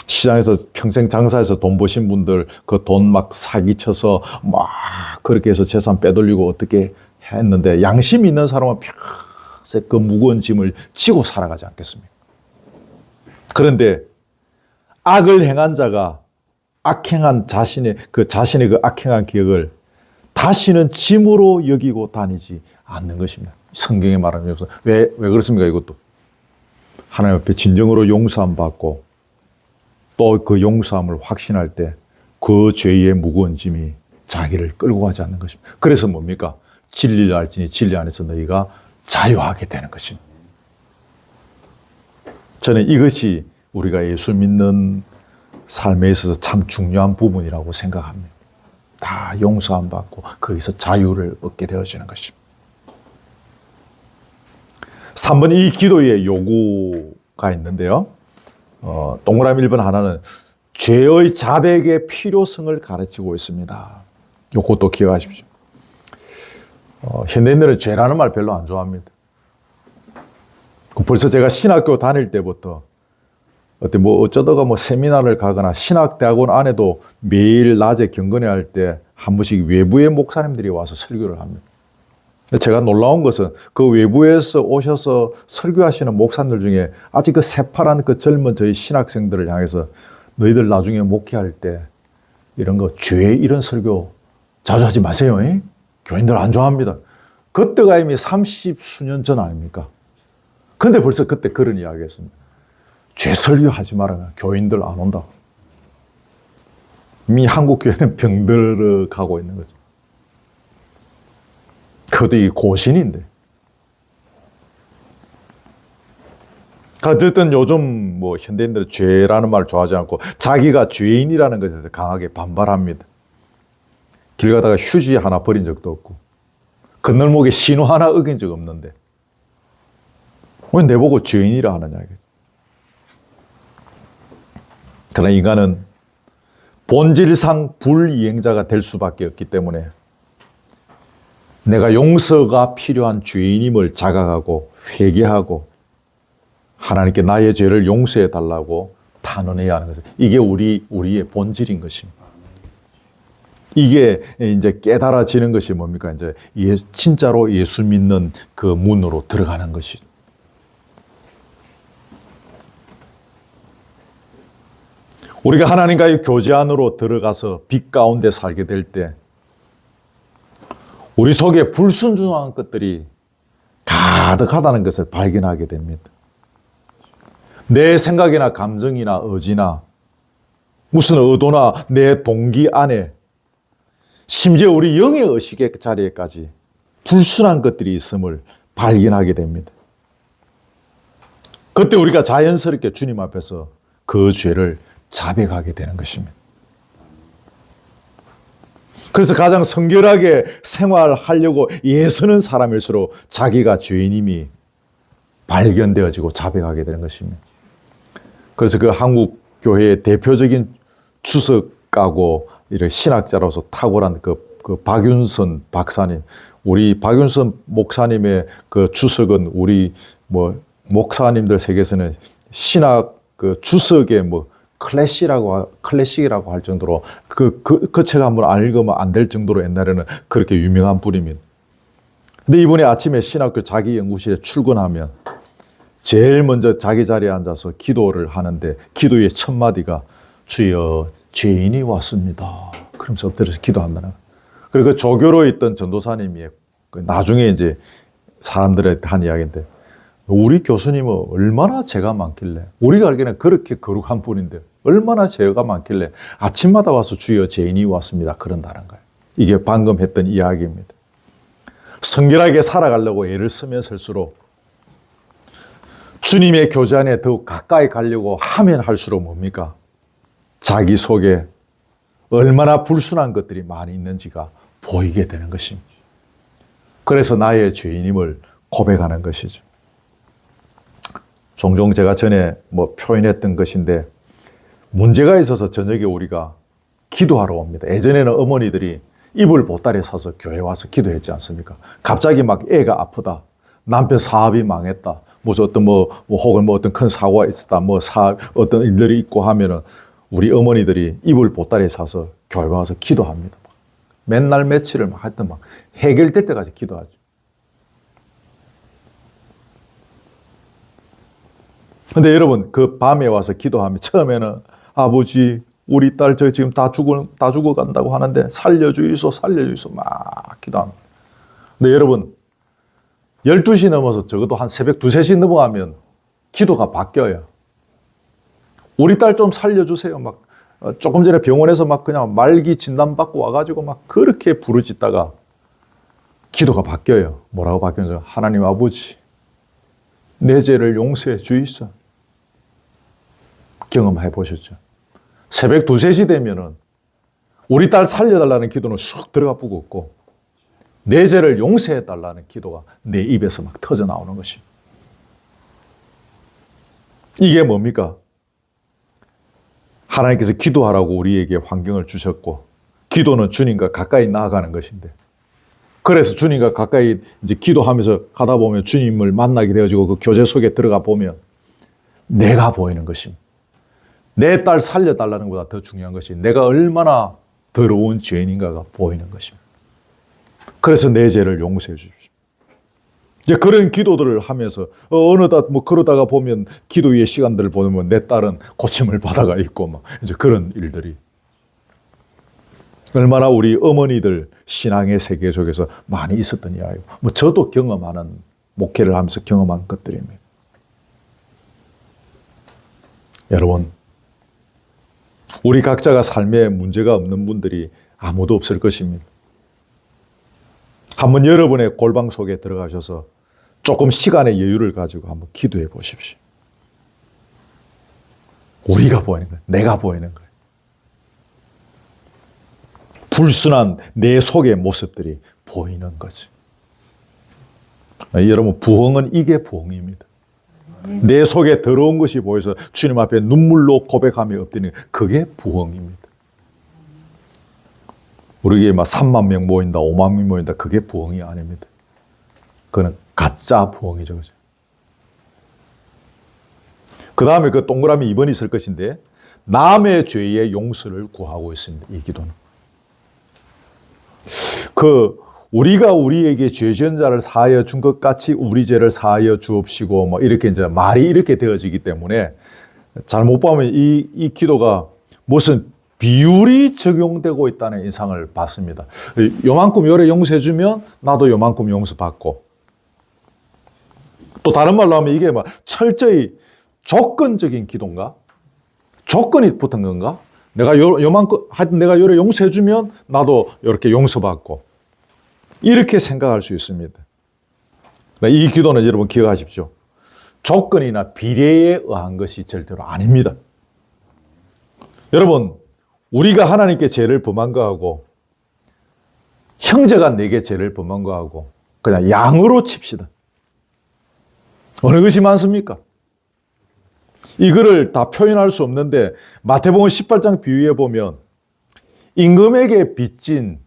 시장에서 평생 장사해서 돈 버신 분들 그 돈 막 사기쳐서 막 그렇게 해서 재산 빼돌리고 어떻게 했는데 양심이 있는 사람은 평생 그 무거운 짐을 지고 살아가지 않겠습니까? 그런데 악을 행한 자가 악행한 자신의 그 악행한 기억을 다시는 짐으로 여기고 다니지 않는 것입니다. 성경에 말하는 용서. 왜 그렇습니까? 이것도 하나님 앞에 진정으로 용서함 받고 또 그 용서함을 확신할 때 그 죄의 무거운 짐이 자기를 끌고 가지 않는 것입니다. 그래서 뭡니까? 진리를 알지니 진리 안에서 너희가 자유하게 되는 것입니다. 저는 이것이 우리가 예수 믿는 삶에 있어서 참 중요한 부분이라고 생각합니다. 다 용서함 받고 거기서 자유를 얻게 되어지는 것입니다. 3번 이 기도의 요구가 있는데요. 동그라미 1번 하나는 죄의 자백의 필요성을 가르치고 있습니다. 요것도 기억하십시오. 현대인들은 죄라는 말 별로 안 좋아합니다. 벌써 제가 신학교 다닐 때부터 어쩌다가 세미나를 가거나 신학대학원 안에도 매일 낮에 경건회 할 때 한 번씩 외부의 목사님들이 와서 설교를 합니다. 제가 놀라운 것은 그 외부에서 오셔서 설교하시는 목사님들 중에 아직 그 새파란 그 젊은 저희 신학생들을 향해서 너희들 나중에 목회할 때 이런 거 죄 이런 설교 자주 하지 마세요. 교인들 안 좋아합니다. 그때가 이미 30수년 전 아닙니까? 근데 벌써 그때 그런 이야기 했습니다. 죄 설교하지 말아라. 교인들 안 온다. 이미 한국 교회는 병들어 가고 있는 거죠. 그것도 이 고신인데. 어쨌든 요즘 현대인들은 죄라는 말을 좋아하지 않고 자기가 죄인이라는 것에 대해서 강하게 반발합니다. 길 가다가 휴지 하나 버린 적도 없고 건널목에 신호 하나 어긴 적 없는데 왜 내보고 죄인이라 하느냐. 그러나 인간은 본질상 불이행자가 될 수밖에 없기 때문에 내가 용서가 필요한 죄인임을 자각하고 회개하고 하나님께 나의 죄를 용서해 달라고 탄원해야 하는 것은 이게 우리의 본질인 것입니다. 이게 이제 깨달아지는 것이 뭡니까? 이제 진짜로 예수 믿는 그 문으로 들어가는 것이죠. 우리가 하나님과의 교제 안으로 들어가서 빛 가운데 살게 될 때 우리 속에 불순종한 것들이 가득하다는 것을 발견하게 됩니다. 내 생각이나 감정이나 의지나 무슨 의도나 내 동기 안에 심지어 우리 영의 의식의 자리에까지 불순한 것들이 있음을 발견하게 됩니다. 그때 우리가 자연스럽게 주님 앞에서 그 죄를 자백하게 되는 것입니다. 그래서 가장 성결하게 생활하려고 애쓰는 사람일수록 자기가 죄인임이 발견되어지고 자백하게 되는 것입니다. 그래서 그 한국 교회의 대표적인 주석가고 이런 신학자로서 탁월한 그 박윤선 박사님, 우리 박윤선 목사님의 그 주석은 우리 목사님들 세계에서는 신학 그 주석의 클래식이라고 할 정도로 그 책 한번 읽으면 안 될 정도로 옛날에는 그렇게 유명한 분입니다. 근데 이분이 아침에 신학교 자기 연구실에 출근하면 제일 먼저 자기 자리에 앉아서 기도를 하는데 기도의 첫 마디가 주여 죄인이 왔습니다. 그러면서 엎드려서 기도한다는. 그리고 그 조교로 있던 전도사님이 나중에 이제 사람들한테 한 이야기인데 우리 교수님은 얼마나 죄가 많길래 우리가 알기에는 그렇게 거룩한 분인데 얼마나 죄가 많길래 아침마다 와서 주여 죄인이 왔습니다. 그런다는 거예요. 이게 방금 했던 이야기입니다. 성결하게 살아가려고 애를 쓰면 쓸수록 주님의 교제 안에 더욱 가까이 가려고 하면 할수록 뭡니까? 자기 속에 얼마나 불순한 것들이 많이 있는지가 보이게 되는 것입니다. 그래서 나의 죄인임을 고백하는 것이죠. 종종 제가 전에 표현했던 것인데 문제가 있어서 저녁에 우리가 기도하러 옵니다. 예전에는 어머니들이 이불 보따리 사서 교회 와서 기도했지 않습니까? 갑자기 막 애가 아프다. 남편 사업이 망했다. 무슨 혹은 어떤 큰 사고가 있었다. 어떤 일들이 있고 하면은 우리 어머니들이 이불 보따리 사서 교회 와서 기도합니다. 맨날 며칠을 하여튼 해결될 때까지 기도하죠. 근데 여러분, 그 밤에 와서 기도하면 처음에는 아버지, 우리 딸 저 지금 다 죽어간다고 하는데 살려주이소 막 기도합니다. 근데 여러분, 12시 넘어서 적어도 한 새벽 2, 3시 넘어가면 기도가 바뀌어요. 우리 딸 좀 살려주세요. 조금 전에 병원에서 그냥 말기 진단받고 와가지고 그렇게 부르짖다가 기도가 바뀌어요. 뭐라고 바뀌는지. 하나님 아버지, 내 죄를 용서해 주이소. 경험해 보셨죠? 새벽 2, 3시 되면은 우리 딸 살려달라는 기도는 쑥 들어가 보고 없고 내 죄를 용서해 달라는 기도가 내 입에서 터져 나오는 것입니다. 이게 뭡니까? 하나님께서 기도하라고 우리에게 환경을 주셨고 기도는 주님과 가까이 나아가는 것인데 그래서 주님과 가까이 이제 기도하면서 가다 보면 주님을 만나게 되어지고 그 교제 속에 들어가 보면 내가 보이는 것입니다. 내 딸 살려달라는 것보다 더 중요한 것이 내가 얼마나 더러운 죄인인가가 보이는 것입니다. 그래서 내 죄를 용서해 주십시오. 이제 그런 기도들을 하면서 어느덧 그러다가 보면 기도의 시간들을 보면 내 딸은 고침을 받아가 있고 이제 그런 일들이 얼마나 우리 어머니들 신앙의 세계 속에서 많이 있었던 이야기고 저도 경험하는 목회를 하면서 경험한 것들입니다. 여러분, 우리 각자가 삶에 문제가 없는 분들이 아무도 없을 것입니다. 한번 여러분의 골방 속에 들어가셔서 조금 시간의 여유를 가지고 한번 기도해 보십시오. 우리가 보이는 거예요. 내가 보이는 거예요. 불순한 내 속의 모습들이 보이는 거죠. 여러분, 부흥은 이게 부흥입니다. 내 속에 더러운 것이 보여서 주님 앞에 눈물로 고백하며 엎드리는 그게 부흥입니다. 우리에게 3만 명 모인다, 5만 명 모인다, 그게 부흥이 아닙니다. 그거는 가짜 부흥이죠. 그죠? 그 다음에 그 동그라미 2번이 있을 것인데 남의 죄의 용서를 구하고 있습니다. 이 기도는. 우리가 우리에게 죄 지은 자를 사하여 준 것 같이 우리 죄를 사하여 주옵시고 이렇게 이제 말이 이렇게 되어지기 때문에 잘못 보면 이 기도가 무슨 비율이 적용되고 있다는 인상을 받습니다. 요만큼 요래 용서해 주면 나도 요만큼 용서받고 또 다른 말로 하면 이게 철저히 조건적인 기도인가? 조건이 붙은 건가? 내가 요만큼 하여튼 내가 요래 용서해 주면 나도 이렇게 용서받고 이렇게 생각할 수 있습니다. 이 기도는 여러분 기억하십시오. 조건이나 비례에 의한 것이 절대로 아닙니다. 여러분, 우리가 하나님께 죄를 범한 거하고 형제가 내게 죄를 범한 거하고 그냥 양으로 칩시다. 어느 것이 많습니까? 이거를 다 표현할 수 없는데 마태복음 18장 비유에 보면 임금에게 빚진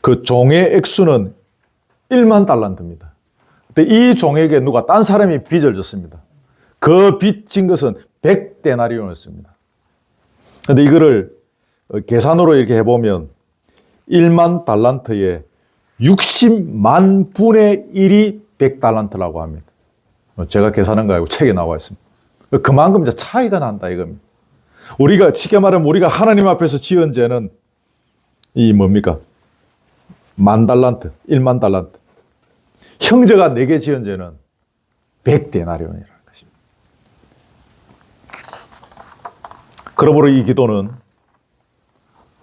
그 종의 액수는 1만 달란트입니다. 근데 이 종에게 누가 딴 사람이 빚을 졌습니다. 그 빚진 것은 100데나리온이었습니다. 근데 이거를 계산으로 이렇게 해보면 1만 달란트에 60만 분의 1이 100달란트라고 합니다. 제가 계산한 거 아니고 책에 나와 있습니다. 그만큼 이제 차이가 난다 이겁니다. 우리가 쉽게 말하면 우리가 하나님 앞에서 지은 죄는 이 뭡니까? 10,000달란트, 10,000,000달란트. 형제가 내게 지은 죄는 100데나리온이라는 것입니다. 그러므로 이 기도는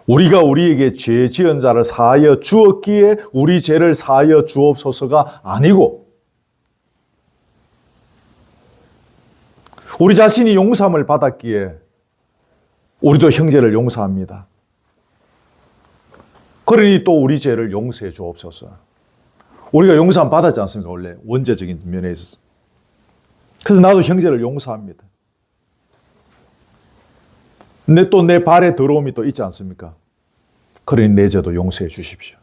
우리가 우리에게 죄 지은 자를 사하여 주었기에 우리 죄를 사하여 주옵소서가 아니고 우리 자신이 용서함을 받았기에 우리도 형제를 용서합니다. 그러니 또 우리 죄를 용서해 주옵소서. 우리가 용서함 받았지 않습니까? 원래 원죄적인 면에 있어서. 그래서 나도 형제를 용서합니다. 근데 또 내 발에 더러움이 또 있지 않습니까? 그러니 내 죄도 용서해 주십시오.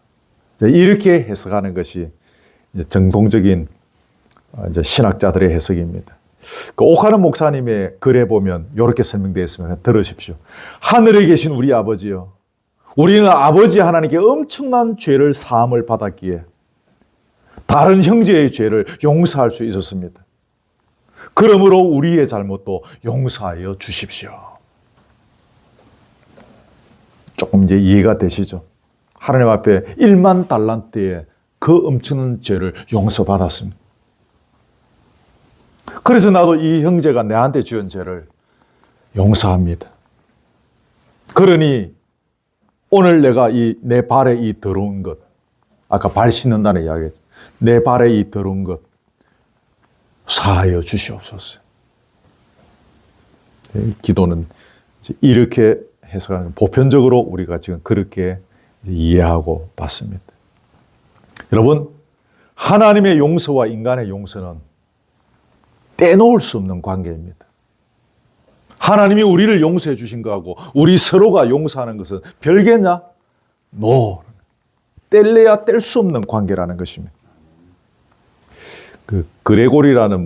이렇게 해석하는 것이 정통적인 이제 신학자들의 해석입니다. 그 오카는 목사님의 글에 보면 이렇게 설명되어 있습니다. 들으십시오. 하늘에 계신 우리 아버지요. 우리는 아버지 하나님께 엄청난 죄를 사함을 받았기에 다른 형제의 죄를 용서할 수 있었습니다. 그러므로 우리의 잘못도 용서하여 주십시오. 조금 이제 이해가 되시죠? 하나님 앞에 10,000,000달란트의 그 엄청난 죄를 용서받았습니다. 그래서 나도 이 형제가 내한테 지은 죄를 용서합니다. 그러니 오늘 내가 내 발에 이 더러운 것, 아까 발 씻는다는 이야기죠. 내 발에 이 더러운 것 사하여 주시옵소서. 이 기도는 이렇게 해석하는, 보편적으로 우리가 지금 그렇게 이해하고 봤습니다. 여러분, 하나님의 용서와 인간의 용서는 떼놓을 수 없는 관계입니다. 하나님이 우리를 용서해 주신 거하고 우리 서로가 용서하는 것은 별개냐? No. 뗄래야 뗄 수 없는 관계라는 것입니다. 그 그레고리라는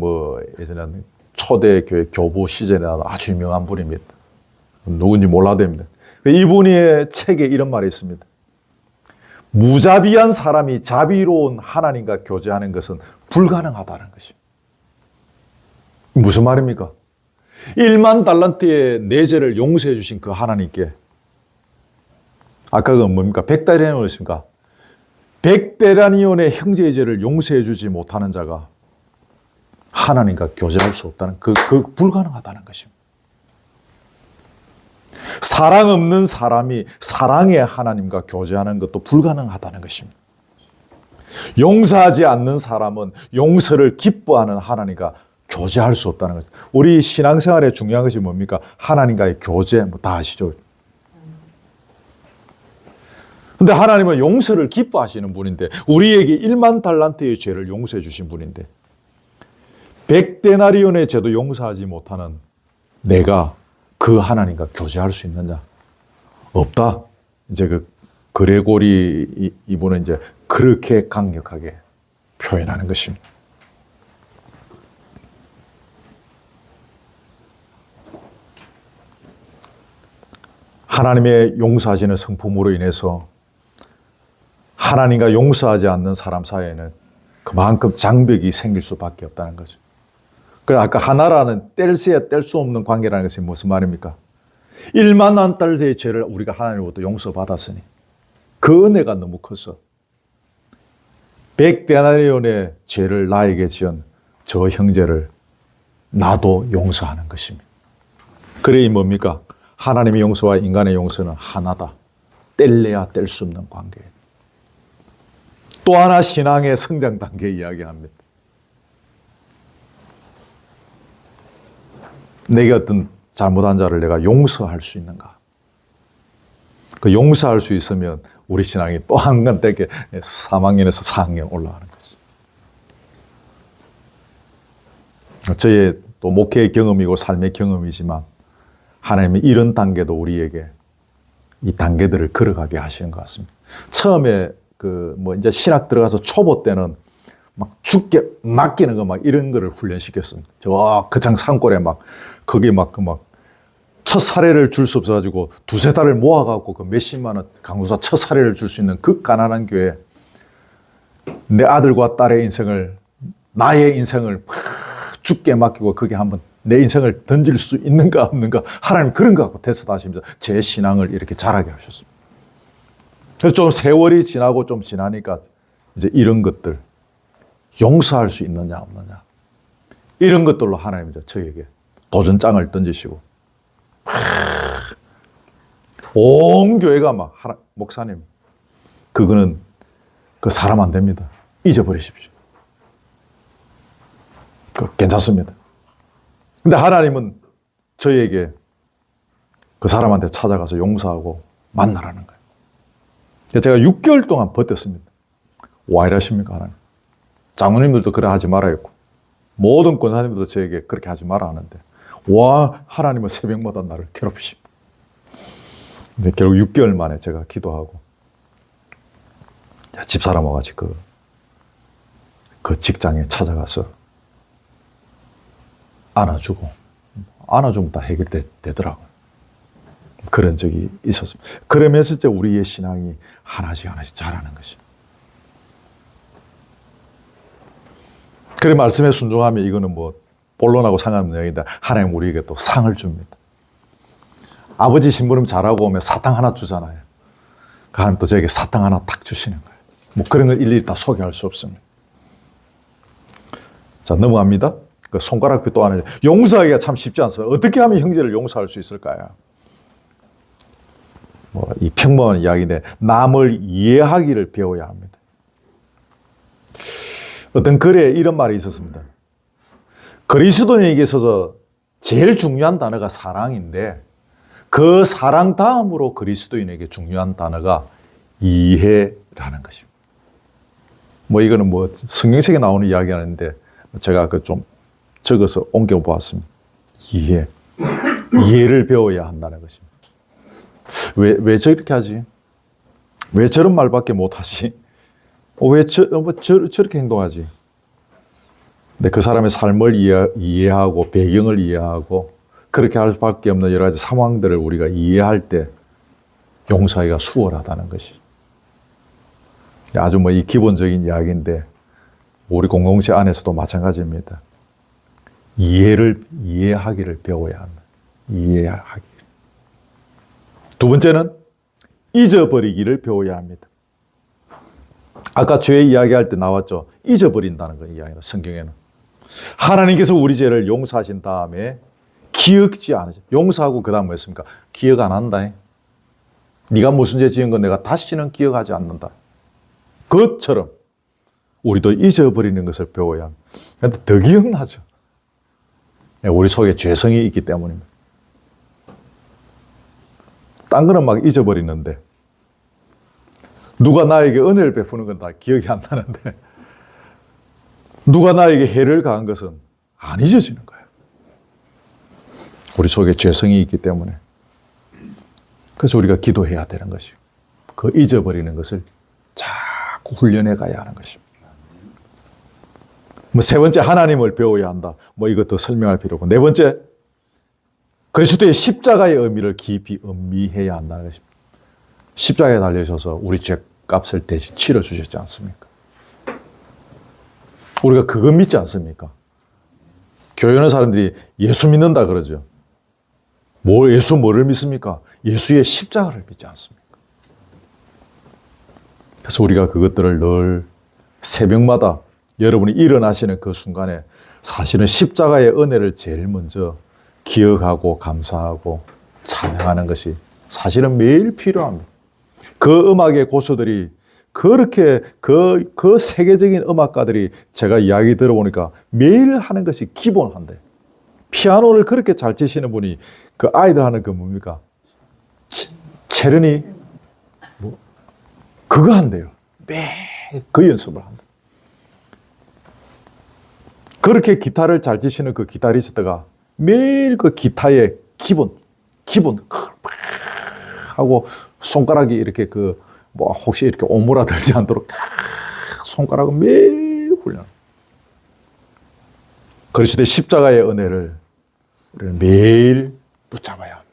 예전에 초대교회 교부 시절에 아주 유명한 분입니다. 누군지 몰라도 됩니다. 이분의 책에 이런 말이 있습니다. 무자비한 사람이 자비로운 하나님과 교제하는 것은 불가능하다는 것입니다. 무슨 말입니까? 10,000,000달란트의 내 죄를 용서해 주신 그 하나님께, 아까 그 뭡니까? 100데나리온이었습니까? 100데나리온의 형제의 죄를 용서해 주지 못하는 자가 하나님과 교제할 수 없다는, 그 불가능하다는 것입니다. 사랑 없는 사람이 사랑의 하나님과 교제하는 것도 불가능하다는 것입니다. 용서하지 않는 사람은 용서를 기뻐하는 하나님과 교제할 수 없다는 것입니다. 우리 신앙생활에 중요한 것이 뭡니까? 하나님과의 교제, 다 아시죠? 근데 하나님은 용서를 기뻐하시는 분인데, 우리에게 10,000,000달란트의 죄를 용서해 주신 분인데, 100데나리온의 죄도 용서하지 못하는 내가 그 하나님과 교제할 수 있느냐? 없다. 이제 그 그레고리 이분은 이제 그렇게 강력하게 표현하는 것입니다. 하나님의 용서하시는 성품으로 인해서 하나님과 용서하지 않는 사람 사이에는 그만큼 장벽이 생길 수밖에 없다는 거죠. 그래서 아까 하나라는 뗄래야 뗄 수 없는 관계라는 것이 무슨 말입니까? 10,000,000달러의 죄를 우리가 하나님으로부터 용서받았으니 그 은혜가 너무 커서 100데나리온의 죄를 나에게 지은 저 형제를 나도 용서하는 것입니다. 그래 이 뭡니까? 하나님의 용서와 인간의 용서는 하나다. 뗄래야 뗄 수 없는 관계. 또 하나 신앙의 성장 단계 이야기합니다. 내게 어떤 잘못한 자를 내가 용서할 수 있는가? 그 용서할 수 있으면 우리 신앙이 또 한 번 되게 3학년에서 4학년 올라가는 거죠. 저의 또 목회의 경험이고 삶의 경험이지만 하나님이 이런 단계도 우리에게 이 단계들을 걸어가게 하시는 것 같습니다. 처음에 이제 신학 들어가서 초보 때는 막 죽게 맡기는 거 이런 거를 훈련시켰습니다. 저 거창 산골에 거기 첫 사례를 줄 수 없어가지고 두세 달을 모아갖고 그 몇십만 원 강도사 첫 사례를 줄 수 있는 그 가난한 교회, 내 아들과 딸의 인생을, 나의 인생을 죽게 맡기고 거기에 한번 내 인생을 던질 수 있는가 없는가 하나님 그런 거 갖고 테스트하시면서 제 신앙을 이렇게 자라게 하셨습니다. 그래서 좀 세월이 지나고 좀 지나니까 이제 이런 것들 용서할 수 있느냐 없느냐 이런 것들로 하나님 이제 저에게 도전장을 던지시고 온 교회가 막 목사님 그거는 그 사람 안 됩니다. 잊어버리십시오. 괜찮습니다. 근데 하나님은 저에게 그 사람한테 찾아가서 용서하고 만나라는 거예요. 제가 6개월 동안 버텼습니다. 와 이러십니까 하나님. 장로님들도 그래 하지 말아야 했고 모든 권사님들도 저에게 그렇게 하지 말아 하는데 와 하나님은 새벽마다 나를 괴롭히시고 근데 결국 6개월 만에 제가 기도하고 집사람하고 같이 그 직장에 찾아가서 안아주면 다 해결되더라고요. 그런 적이 있었습니다. 그러면서 이제 우리의 신앙이 하나씩 자라는 것입니다. 그래 말씀에 순종하면 이거는 뭐 본론하고 상관없는 이야기인데 하나님 우리에게 또 상을 줍니다. 아버지 심부름 잘하고 오면 사탕 하나 주잖아요. 하나님 또 저에게 사탕 하나 딱 주시는 거예요. 뭐 그런 걸 일일이 다 소개할 수 없습니다. 자 넘어갑니다. 그 손가락비 또 하나 용서하기가 참 쉽지 않습니다. 어떻게 하면 형제를 용서할 수 있을까요? 뭐 이 평범한 이야기인데 남을 이해하기를 배워야 합니다. 어떤 글에 이런 말이 있었습니다. 그리스도인에게 있어서 제일 중요한 단어가 사랑인데 그 사랑 다음으로 그리스도인에게 중요한 단어가 이해라는 것입니다. 뭐 이거는 뭐 성경책에 나오는 이야기 아닌데 제가 그 좀 적어서 옮겨 보았습니다. 이해를 배워야 한다는 것입니다. 왜 저렇게 하지? 왜 저런 말밖에 못하지? 왜 저렇게 행동하지? 근데 그 사람의 삶을 이해하고 배경을 이해하고 그렇게 할 수밖에 없는 여러 가지 상황들을 우리가 이해할 때 용서하기가 수월하다는 것이 아주 뭐 이 기본적인 이야기인데 우리 공동체 안에서도 마찬가지입니다. 이해하기를 배워야 합니다. 이해하기. 두 번째는 잊어버리기를 배워야 합니다. 아까 죄 이야기할 때 나왔죠. 잊어버린다는 거 이야기는 성경에는. 하나님께서 우리 죄를 용서하신 다음에 기억지 않으죠. 용서하고 그 다음 뭐 했습니까? 기억 안 한다. 네가 무슨 죄 지은 건 내가 다시는 기억하지 않는다. 그것처럼 우리도 잊어버리는 것을 배워야 합니다. 그런데 더 기억나죠. 우리 속에 죄성이 있기 때문입니다. 딴 거는 막 잊어버리는데 누가 나에게 은혜를 베푸는 건 다 기억이 안 나는데 누가 나에게 해를 가한 것은 안 잊어지는 거예요. 우리 속에 죄성이 있기 때문에. 그래서 우리가 기도해야 되는 것이고 그 잊어버리는 것을 자꾸 훈련해 가야 하는 것입니다. 뭐 세 번째 하나님을 배워야 한다. 뭐 이것도 설명할 필요 없고 네 번째 그리스도의 십자가의 의미를 깊이 음미해야 한다는 것입니다. 십자가에 달려셔서 우리 죄값을 대신 치러주셨지 않습니까? 우리가 그거 믿지 않습니까? 교회 오는 사람들이 예수 믿는다 그러죠. 예수 뭐를 믿습니까? 예수의 십자가를 믿지 않습니까? 그래서 우리가 그것들을 늘 새벽마다 여러분이 일어나시는 그 순간에 사실은 십자가의 은혜를 제일 먼저 기억하고 감사하고 찬양하는 것이 사실은 매일 필요합니다. 그 음악의 고수들이 그렇게 그 세계적인 음악가들이 제가 이야기 들어보니까 매일 하는 것이 기본한데 피아노를 그렇게 잘 치시는 분이 그 아이들 하는 그 뭡니까? 체르니 뭐 그거 한대요. 매일 그 연습을 한다. 그렇게 기타를 잘 치시는 그 기타리스트가 매일 그 기타의 기본 하고 손가락이 이렇게 뭐 혹시 이렇게 오므라들지 않도록 손가락을 매일 훈련. 그리스도의 십자가의 은혜를 우리는 매일 붙잡아야 합니다.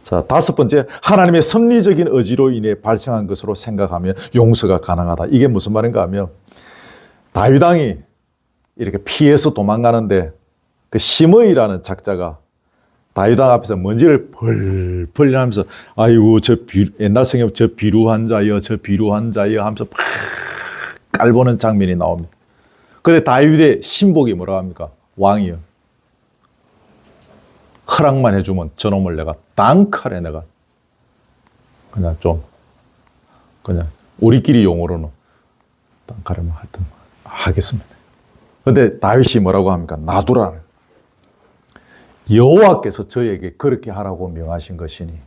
자, 다섯 번째, 하나님의 섭리적인 의지로 인해 발생한 것으로 생각하면 용서가 가능하다. 이게 무슨 말인가 하면 다윗 왕이 이렇게 피해서 도망가는데 그 심의라는 작자가 다윗 왕 앞에서 먼지를 펄펄 하면서 아이고 옛날 성경 저 비루한 자여 저 비루한 자여 하면서 막 깔보는 장면이 나옵니다. 근데 다윗의 신복이 뭐라고 합니까? 왕이요. 허락만 해주면 저놈을 내가 단칼에 내가 그냥 우리끼리 용어로는 단칼에만 하여튼 하겠습니다. 근데 다윗이 뭐라고 합니까? 놔두라는. 여호와께서 저에게 그렇게 하라고 명하신 것이니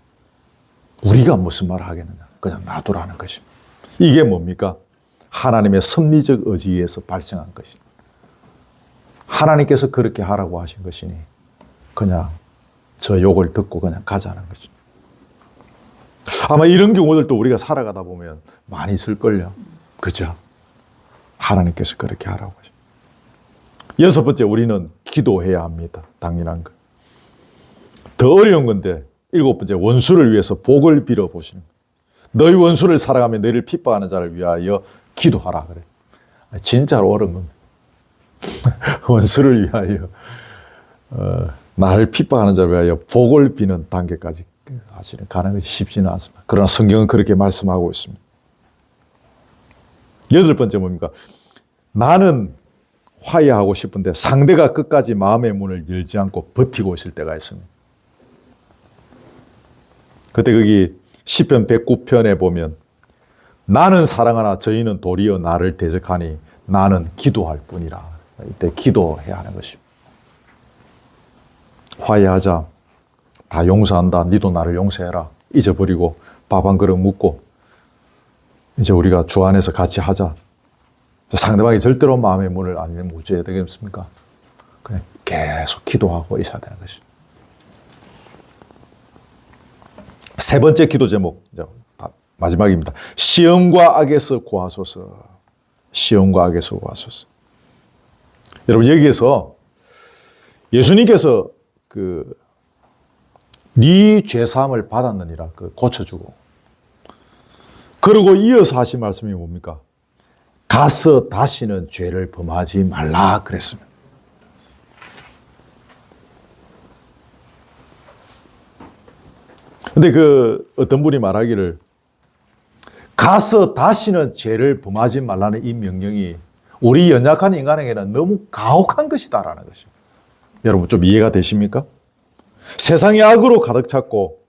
우리가 무슨 말을 하겠느냐. 그냥 놔두라는 것입니다. 이게 뭡니까? 하나님의 섭리적 의지에서 발생한 것입니다. 하나님께서 그렇게 하라고 하신 것이니 그냥 저 욕을 듣고 그냥 가자는 것입니다. 아마 이런 경우들도 우리가 살아가다 보면 많이 있을걸요. 그죠? 하나님께서 그렇게 하라고 하십니다. 여섯 번째, 우리는 기도해야 합니다. 당연한 것. 더 어려운 건데, 일곱 번째, 원수를 위해서 복을 빌어보시는 것. 너희 원수를 사랑하며 너희를 핍박하는 자를 위하여 기도하라 그래. 진짜로 어려운 겁니다. 원수를 위하여 나를 핍박하는 자를 위하여 복을 비는 단계까지 사실은 가는 것이 쉽지는 않습니다. 그러나 성경은 그렇게 말씀하고 있습니다. 여덟 번째 뭡니까? 나는 화해하고 싶은데 상대가 끝까지 마음의 문을 열지 않고 버티고 있을 때가 있습니다. 그때 거기 시편 109편에 보면 나는 사랑하나 저희는 도리어 나를 대적하니 나는 기도할 뿐이라. 이때 기도해야 하는 것입니다. 화해하자. 다 용서한다. 니도 나를 용서해라. 잊어버리고 밥 한 그릇 묻고 이제 우리가 주 안에서 같이 하자. 상대방이 절대로 마음의 문을 안 열면 어찌해야 되겠습니까? 그냥 계속 기도하고 있어야 되는 것이죠. 세 번째 기도 제목, 마지막입니다. 시험과 악에서 구하소서. 시험과 악에서 구하소서. 여러분, 여기에서 예수님께서 네 죄사함을 받았느니라 고쳐주고, 그리고 이어서 하신 말씀이 뭡니까? 가서 다시는 죄를 범하지 말라 그랬습니다. 근데 어떤 분이 말하기를 가서 다시는 죄를 범하지 말라는 이 명령이 우리 연약한 인간에게는 너무 가혹한 것이다라는 것입니다. 여러분 좀 이해가 되십니까? 세상이 악으로 가득 찼고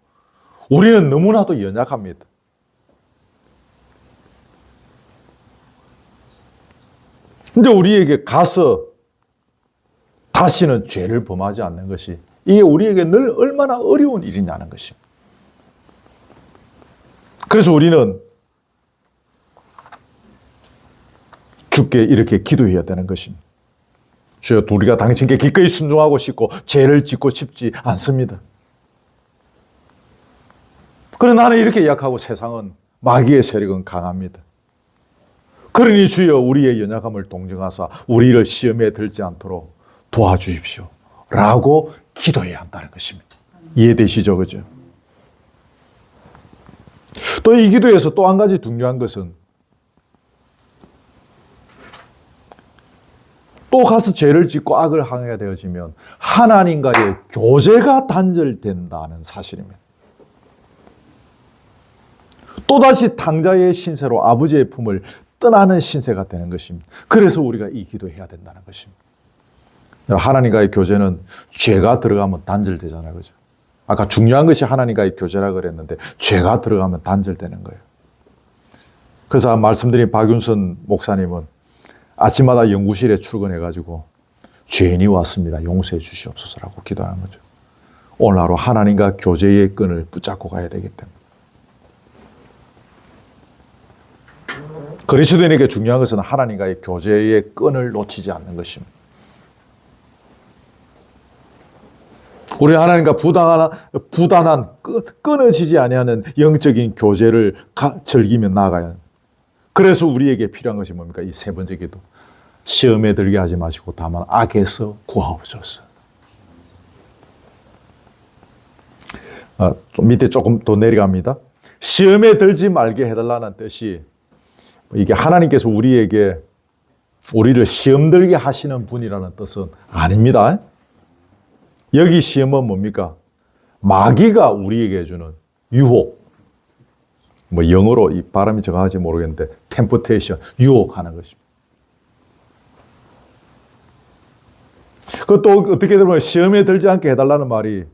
우리는 너무나도 연약합니다. 근데 우리에게 가서 다시는 죄를 범하지 않는 것이 이게 우리에게 늘 얼마나 어려운 일이냐는 것입니다. 그래서 우리는 주께 이렇게 기도해야 되는 것입니다. 주여, 우리가 당신께 기꺼이 순종하고 싶고 죄를 짓고 싶지 않습니다. 그러나 나는 이렇게 약하고 세상은 마귀의 세력은 강합니다. 그러니 주여 우리의 연약함을 동정하사 우리를 시험에 들지 않도록 도와주십시오. 라고 기도해야 한다는 것입니다. 이해되시죠? 그죠? 또 이 기도에서 또 한 가지 중요한 것은 또 가서 죄를 짓고 악을 행하게 되어지면 하나님과의 교제가 단절된다는 사실입니다. 또다시 당자의 신세로 아버지의 품을 떠나는 신세가 되는 것입니다. 그래서 우리가 이 기도해야 된다는 것입니다. 하나님과의 교제는 죄가 들어가면 단절되잖아요. 그죠? 아까 중요한 것이 하나님과의 교제라 그랬는데 죄가 들어가면 단절되는 거예요. 그래서 말씀드린 박윤선 목사님은 아침마다 연구실에 출근해가지고 죄인이 왔습니다. 용서해 주시옵소서라고 기도하는 거죠. 오늘 하루 하나님과 교제의 끈을 붙잡고 가야 되기 때문에. 그리스도인에게 중요한 것은 하나님과의 교제의 끈을 놓치지 않는 것입니다. 우리 하나님과 부단한 끊어지지 아니하는 영적인 교제를 즐기며 나아가야 합니다. 그래서 우리에게 필요한 것이 뭡니까? 이 세 번째 기도. 시험에 들게 하지 마시고 다만 악에서 구하옵소서. 좀 밑에 조금 더 내려갑니다. 시험에 들지 말게 해달라는 뜻이 이게 하나님께서 우리에게 우리를 시험 들게 하시는 분이라는 뜻은 아닙니다. 여기 시험은 뭡니까? 마귀가 우리에게 주는 유혹. 뭐 영어로 이 발음이 정확한지 모르겠는데 temptation, 유혹하는 것입니다. 그것도 어떻게 들으면 시험에 들지 않게 해달라는 말이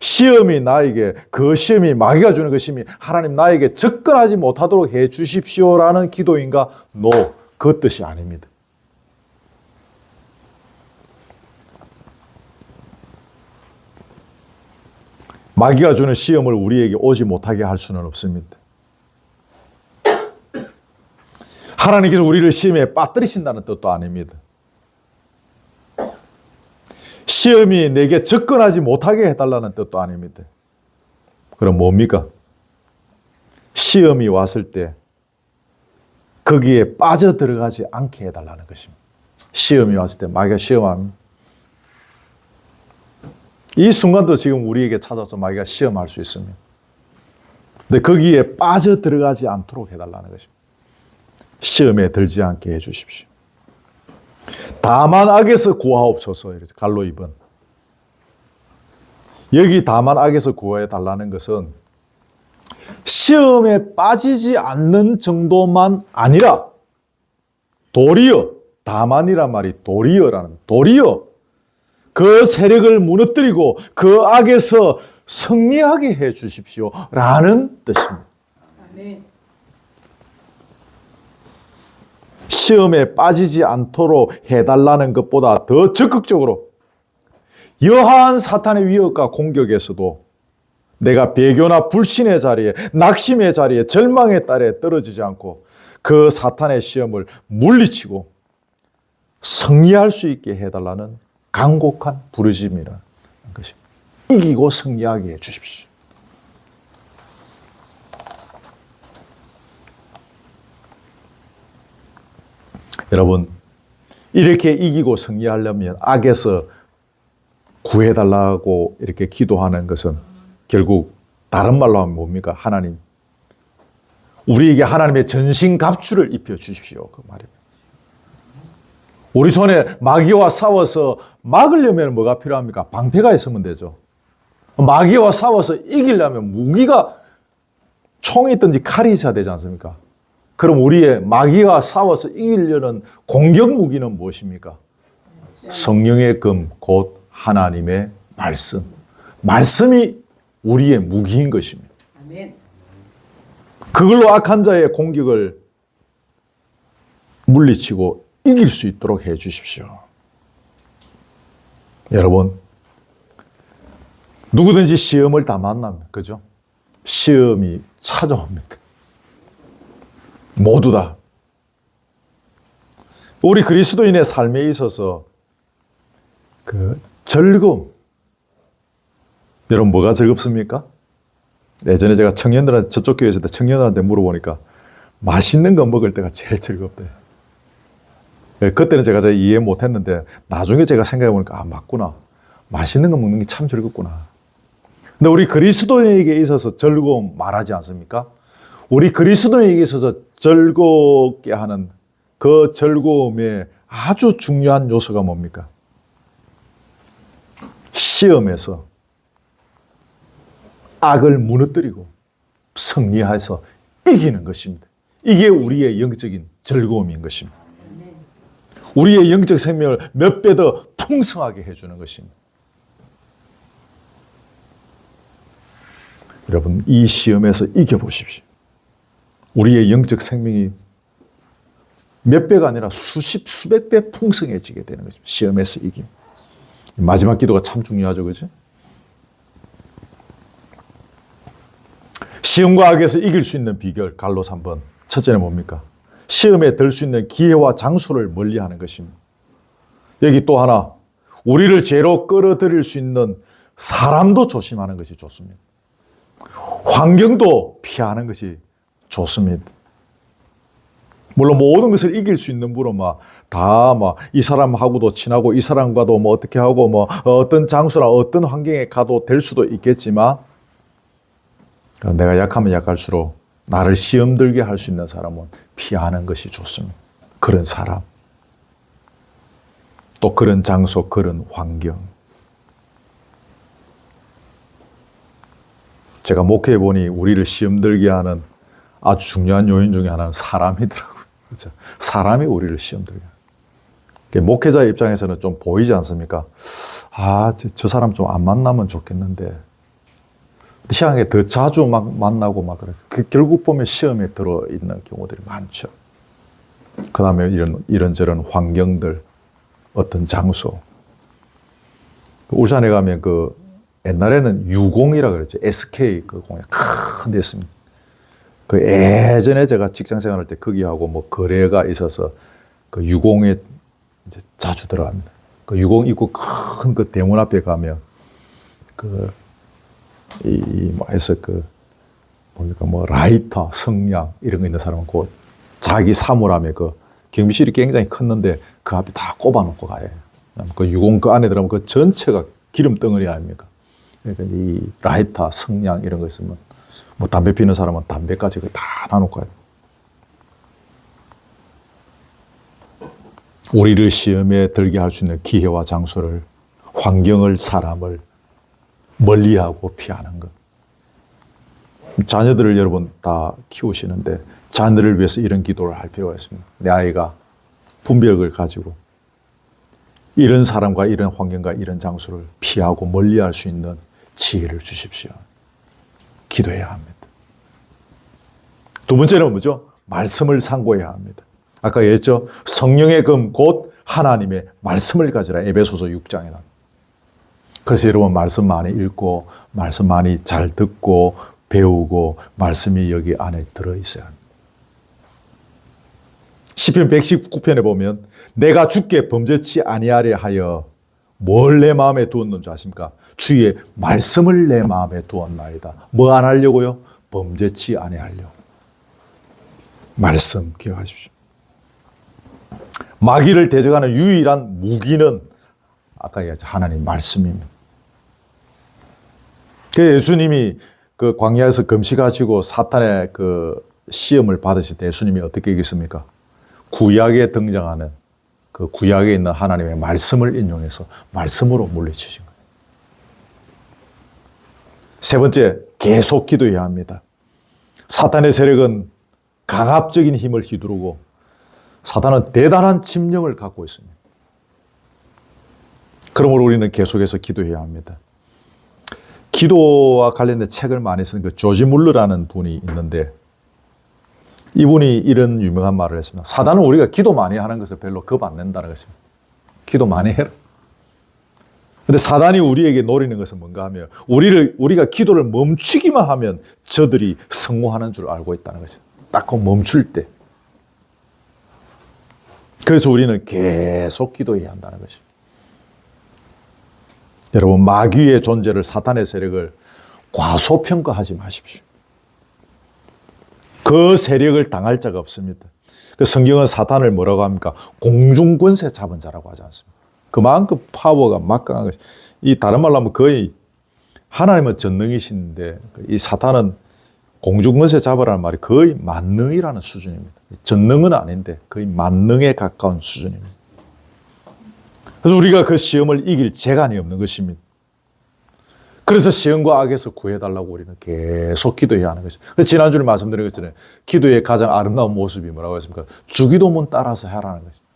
시험이 나에게 그 시험이 마귀가 주는 것임이 하나님 나에게 접근하지 못하도록 해 주십시오라는 기도인가? No, 그 뜻이 아닙니다. 마귀가 주는 시험을 우리에게 오지 못하게 할 수는 없습니다. 하나님께서 우리를 시험에 빠뜨리신다는 뜻도 아닙니다. 시험이 내게 접근하지 못하게 해달라는 뜻도 아닙니다. 그럼 뭡니까? 시험이 왔을 때 거기에 빠져들어가지 않게 해달라는 것입니다. 시험이 왔을 때 마귀가 시험합니다. 이 순간도 지금 우리에게 찾아서 마귀가 시험할 수 있습니다. 근데 거기에 빠져들어가지 않도록 해달라는 것입니다. 시험에 들지 않게 해주십시오. 다만 악에서 구하옵소서. 갈로 2번. 여기 다만 악에서 구해 달라는 것은 시험에 빠지지 않는 정도만 아니라 도리어, 다만이란 말이 도리어 그 세력을 무너뜨리고 그 악에서 승리하게 해 주십시오 라는 뜻입니다. 아멘. 시험에 빠지지 않도록 해달라는 것보다 더 적극적으로 여하한 사탄의 위협과 공격에서도 내가 배교나 불신의 자리에, 낙심의 자리에, 절망의 딸에 떨어지지 않고 그 사탄의 시험을 물리치고 승리할 수 있게 해달라는 간곡한 부르심이라는 것입니다. 이기고 승리하게 해주십시오. 여러분, 이렇게 이기고 승리하려면 악에서 구해달라고 이렇게 기도하는 것은 결국 다른 말로 하면 뭡니까? 하나님, 우리에게 하나님의 전신갑주를 입혀주십시오. 그 말입니다. 우리 손에 마귀와 싸워서 막으려면 뭐가 필요합니까? 방패가 있으면 되죠. 마귀와 싸워서 이기려면 무기가 총이 있든지 칼이 있어야 되지 않습니까? 그럼 우리의 마귀와 싸워서 이기려는 공격 무기는 무엇입니까? 성령의 금, 곧 하나님의 말씀. 말씀이 우리의 무기인 것입니다. 그걸로 악한 자의 공격을 물리치고 이길 수 있도록 해 주십시오. 여러분, 누구든지 시험을 다 만납니다. 그죠? 시험이 찾아옵니다. 모두 다. 우리 그리스도인의 삶에 있어서 그 즐거움. 여러분, 뭐가 즐겁습니까? 예전에 제가 청년들한테, 저쪽 교회에서 청년들한테 물어보니까 맛있는 거 먹을 때가 제일 즐겁대요. 그때는 제가 잘 이해 못 했는데 나중에 제가 생각해 보니까 맞구나. 맛있는 거 먹는 게 참 즐겁구나. 근데 우리 그리스도인에게 있어서 즐거움 말하지 않습니까? 우리 그리스도인에게 있어서 즐겁게 하는 그 즐거움의 아주 중요한 요소가 뭡니까? 시험에서 악을 무너뜨리고 승리해서 이기는 것입니다. 이게 우리의 영적인 즐거움인 것입니다. 우리의 영적 생명을 몇 배 더 풍성하게 해주는 것입니다. 여러분, 이 시험에서 이겨보십시오. 우리의 영적 생명이 몇 배가 아니라 수십, 수백 배 풍성해지게 되는 것입니다. 시험에서 이김. 마지막 기도가 참 중요하죠, 그죠? 시험과 악에서 이길 수 있는 비결, 갈로 3번. 첫째는 뭡니까? 시험에 들 수 있는 기회와 장소를 멀리하는 것입니다. 여기 또 하나, 우리를 죄로 끌어들일 수 있는 사람도 조심하는 것이 좋습니다. 환경도 피하는 것이 좋습니다. 물론 모든 것을 이길 수 있는 분은 이 사람하고도 친하고 이 사람과도 어떻게 하고 어떤 장소나 어떤 환경에 가도 될 수도 있겠지만 내가 약하면 약할수록 나를 시험 들게 할 수 있는 사람은 피하는 것이 좋습니다. 그런 사람. 또 그런 장소, 그런 환경. 제가 목회해 보니 우리를 시험 들게 하는 아주 중요한 요인 중에 하나는 사람이더라고요. 그렇죠? 사람이 우리를 시험 들게 하는. 목회자의 입장에서는 좀 보이지 않습니까? 아, 저 사람 좀 안 만나면 좋겠는데. 시험에 더 자주 막 만나고 막 그래. 결국 보면 시험에 들어있는 경우들이 많죠. 그 다음에 이런저런 환경들, 어떤 장소. 울산에 가면 옛날에는 유공이라 그랬죠. SK 공약 큰 데 있습니다. 예전에 제가 직장 생활할 때 거기하고 뭐 거래가 있어서 유공에 이제 자주 들어갑니다. 유공 입구 큰 대문 앞에 가면 라이터, 성냥 이런 거 있는 사람은 자기 사물함에 경비실이 굉장히 컸는데 그 앞에 다 꼽아놓고 가요. 유공 안에 들어가면 전체가 기름 덩어리 아닙니까? 그러니까 이 라이터, 성냥 이런 거 있으면 담배 피는 사람은 담배까지 다 놔놓고 가요. 우리를 시험에 들게 할 수 있는 기회와 장소를, 환경을, 사람을 멀리하고 피하는 것. 자녀들을 여러분 다 키우시는데 자녀를 위해서 이런 기도를 할 필요가 있습니다. 내 아이가 분별력을 가지고 이런 사람과 이런 환경과 이런 장소를 피하고 멀리할 수 있는 지혜를 주십시오. 기도해야 합니다. 두 번째는 뭐죠? 말씀을 상고해야 합니다. 아까 얘기했죠? 성령의 금 곧 하나님의 말씀을 가지라. 에베소서 6장에 나옵니다. 그래서 여러분 말씀 많이 읽고 말씀 많이 잘 듣고 배우고 말씀이 여기 안에 들어있어야 합니다. 시편 119편에 보면 내가 주께 범죄치 아니하려 하여 뭘 내 마음에 두었는 줄 아십니까? 주의 말씀을 내 마음에 두었나이다. 뭐 안 하려고요? 범죄치 아니하려고. 말씀 기억하십시오. 마귀를 대적하는 유일한 무기는 아까 얘기했죠. 하나님 말씀입니다. 예수님이 광야에서 금식하시고 사탄의 시험을 받으실 때 예수님이 어떻게 얘기했습니까? 구약에 등장하는 구약에 있는 하나님의 말씀을 인용해서 말씀으로 물리치신 거예요. 세 번째, 계속 기도해야 합니다. 사탄의 세력은 강압적인 힘을 휘두르고 사탄은 대단한 침령을 갖고 있습니다. 그러므로 우리는 계속해서 기도해야 합니다. 기도와 관련된 책을 많이 쓰는 조지 물러라는 분이 있는데 이분이 이런 유명한 말을 했습니다. 사단은 우리가 기도 많이 하는 것을 별로 겁 안 낸다는 것입니다. 기도 많이 해라. 근데 사단이 우리에게 노리는 것은 뭔가 하면 우리가 기도를 멈추기만 하면 저들이 성공하는 줄 알고 있다는 것입니다. 딱 멈출 때. 그래서 우리는 계속 기도해야 한다는 것입니다. 여러분, 마귀의 존재를, 사탄의 세력을 과소평가하지 마십시오. 그 세력을 당할 자가 없습니다. 성경은 사탄을 뭐라고 합니까? 공중권세 잡은 자라고 하지 않습니까? 그만큼 파워가 막강한 것이. 다른 말로 하면 거의 하나님은 전능이신데 이 사탄은 공중권세 잡으라는 말이 거의 만능이라는 수준입니다. 전능은 아닌데 거의 만능에 가까운 수준입니다. 그래서 우리가 그 시험을 이길 재간이 없는 것입니다. 그래서 시험과 악에서 구해달라고 우리는 계속 기도해야 하는 것입니다. 지난주에 말씀드린 것처럼 기도의 가장 아름다운 모습이 뭐라고 했습니까? 주기도문 따라서 하라는 것입니다.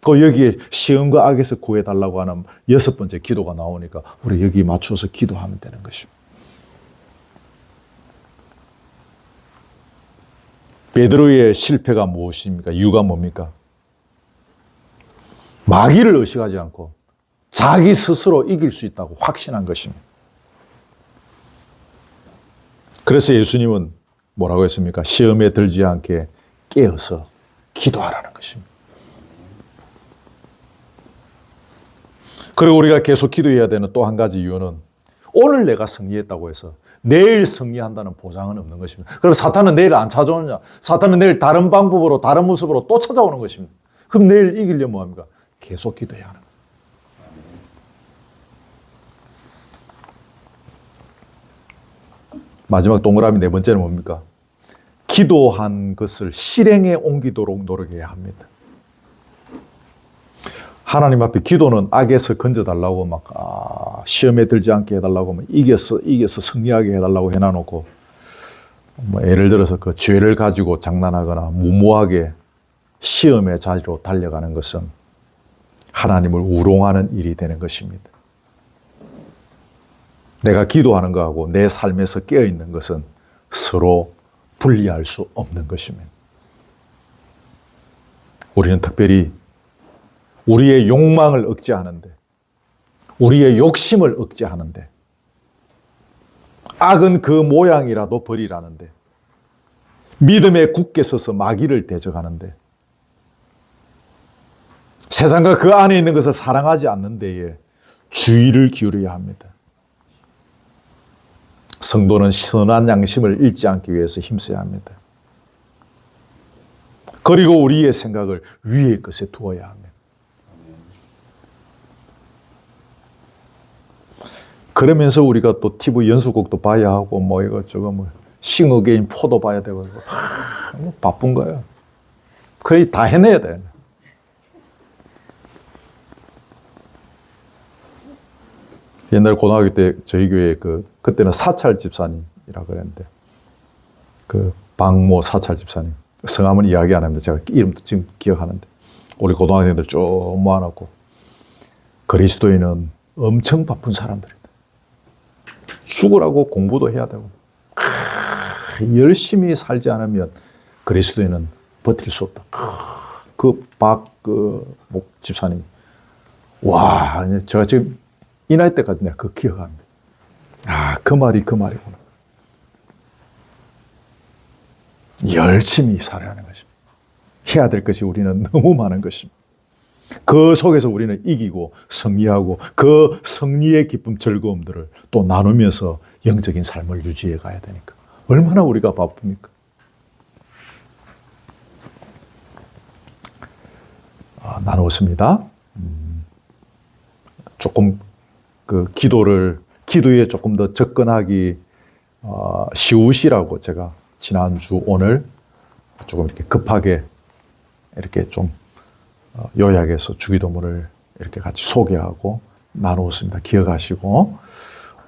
여기에 시험과 악에서 구해달라고 하는 6번째 기도가 나오니까 우리 여기 맞춰서 기도하면 되는 것입니다. 베드로의 실패가 무엇입니까? 이유가 뭡니까? 마귀를 의식하지 않고 자기 스스로 이길 수 있다고 확신한 것입니다. 그래서 예수님은 뭐라고 했습니까? 시험에 들지 않게 깨어서 기도하라는 것입니다. 그리고 우리가 계속 기도해야 되는 또 한 가지 이유는 오늘 내가 승리했다고 해서 내일 승리한다는 보장은 없는 것입니다. 그럼 사탄은 내일 안 찾아오느냐? 사탄은 내일 다른 방법으로, 다른 모습으로 또 찾아오는 것입니다. 그럼 내일 이기려면 뭐합니까? 계속 기도해야 하는 거예요. 마지막 동그라미 네 번째는 뭡니까? 기도한 것을 실행에 옮기도록 노력해야 합니다. 하나님 앞에 기도는 악에서 건져달라고 막 시험에 들지 않게 해달라고 막 이겨서 승리하게 해달라고 해놔놓고 뭐 예를 들어서 그 죄를 가지고 장난하거나 무모하게 시험의 자리로 달려가는 것은 하나님을 우롱하는 일이 되는 것입니다. 내가 기도하는 것하고 내 삶에서 깨어있는 것은 서로 분리할 수 없는 것입니다. 우리는 특별히 우리의 욕망을 억제하는데, 우리의 욕심을 억제하는데, 악은 그 모양이라도 버리라는데, 믿음에 굳게 서서 마귀를 대적하는데, 세상과 그 안에 있는 것을 사랑하지 않는 데에 주의를 기울여야 합니다. 성도는 선한 양심을 잃지 않기 위해서 힘써야 합니다. 그리고 우리의 생각을 위의 것에 두어야 합니다. 그러면서 우리가 또 TV 연수곡도 봐야 하고 뭐 이것저것 뭐 싱어게인 포도 봐야 되고 뭐 바쁜 거예요. 거의 다 해내야 돼. 옛날 고등학교 때 저희 교회 그때는 사찰 집사님이라 그랬는데 그 박모 사찰 집사님 성함은 이야기 안 합니다. 제가 이름도 지금 기억하는데 우리 고등학생들 쭉 모아놓고 그리스도인은 엄청 바쁜 사람들이다. 죽으라고 공부도 해야 되고 열심히 살지 않으면 그리스도인은 버틸 수 없다. 목 집사님 와 제가 지금 이 나이 때까지 내가 그거 기억합니다. 그 말이 그 말이구나. 열심히 살아야 하는 것입니다. 해야 될 것이 우리는 너무 많은 것입니다. 그 속에서 우리는 이기고 승리하고 그 승리의 기쁨 즐거움들을 또 나누면서 영적인 삶을 유지해 가야 되니까 얼마나 우리가 바쁩니까? 나누었습니다. 조금 기도에 조금 더 접근하기 쉬우시라고 제가 지난주 오늘 조금 이렇게 급하게 이렇게 좀 요약해서 주기도문을 이렇게 같이 소개하고 나누었습니다. 기억하시고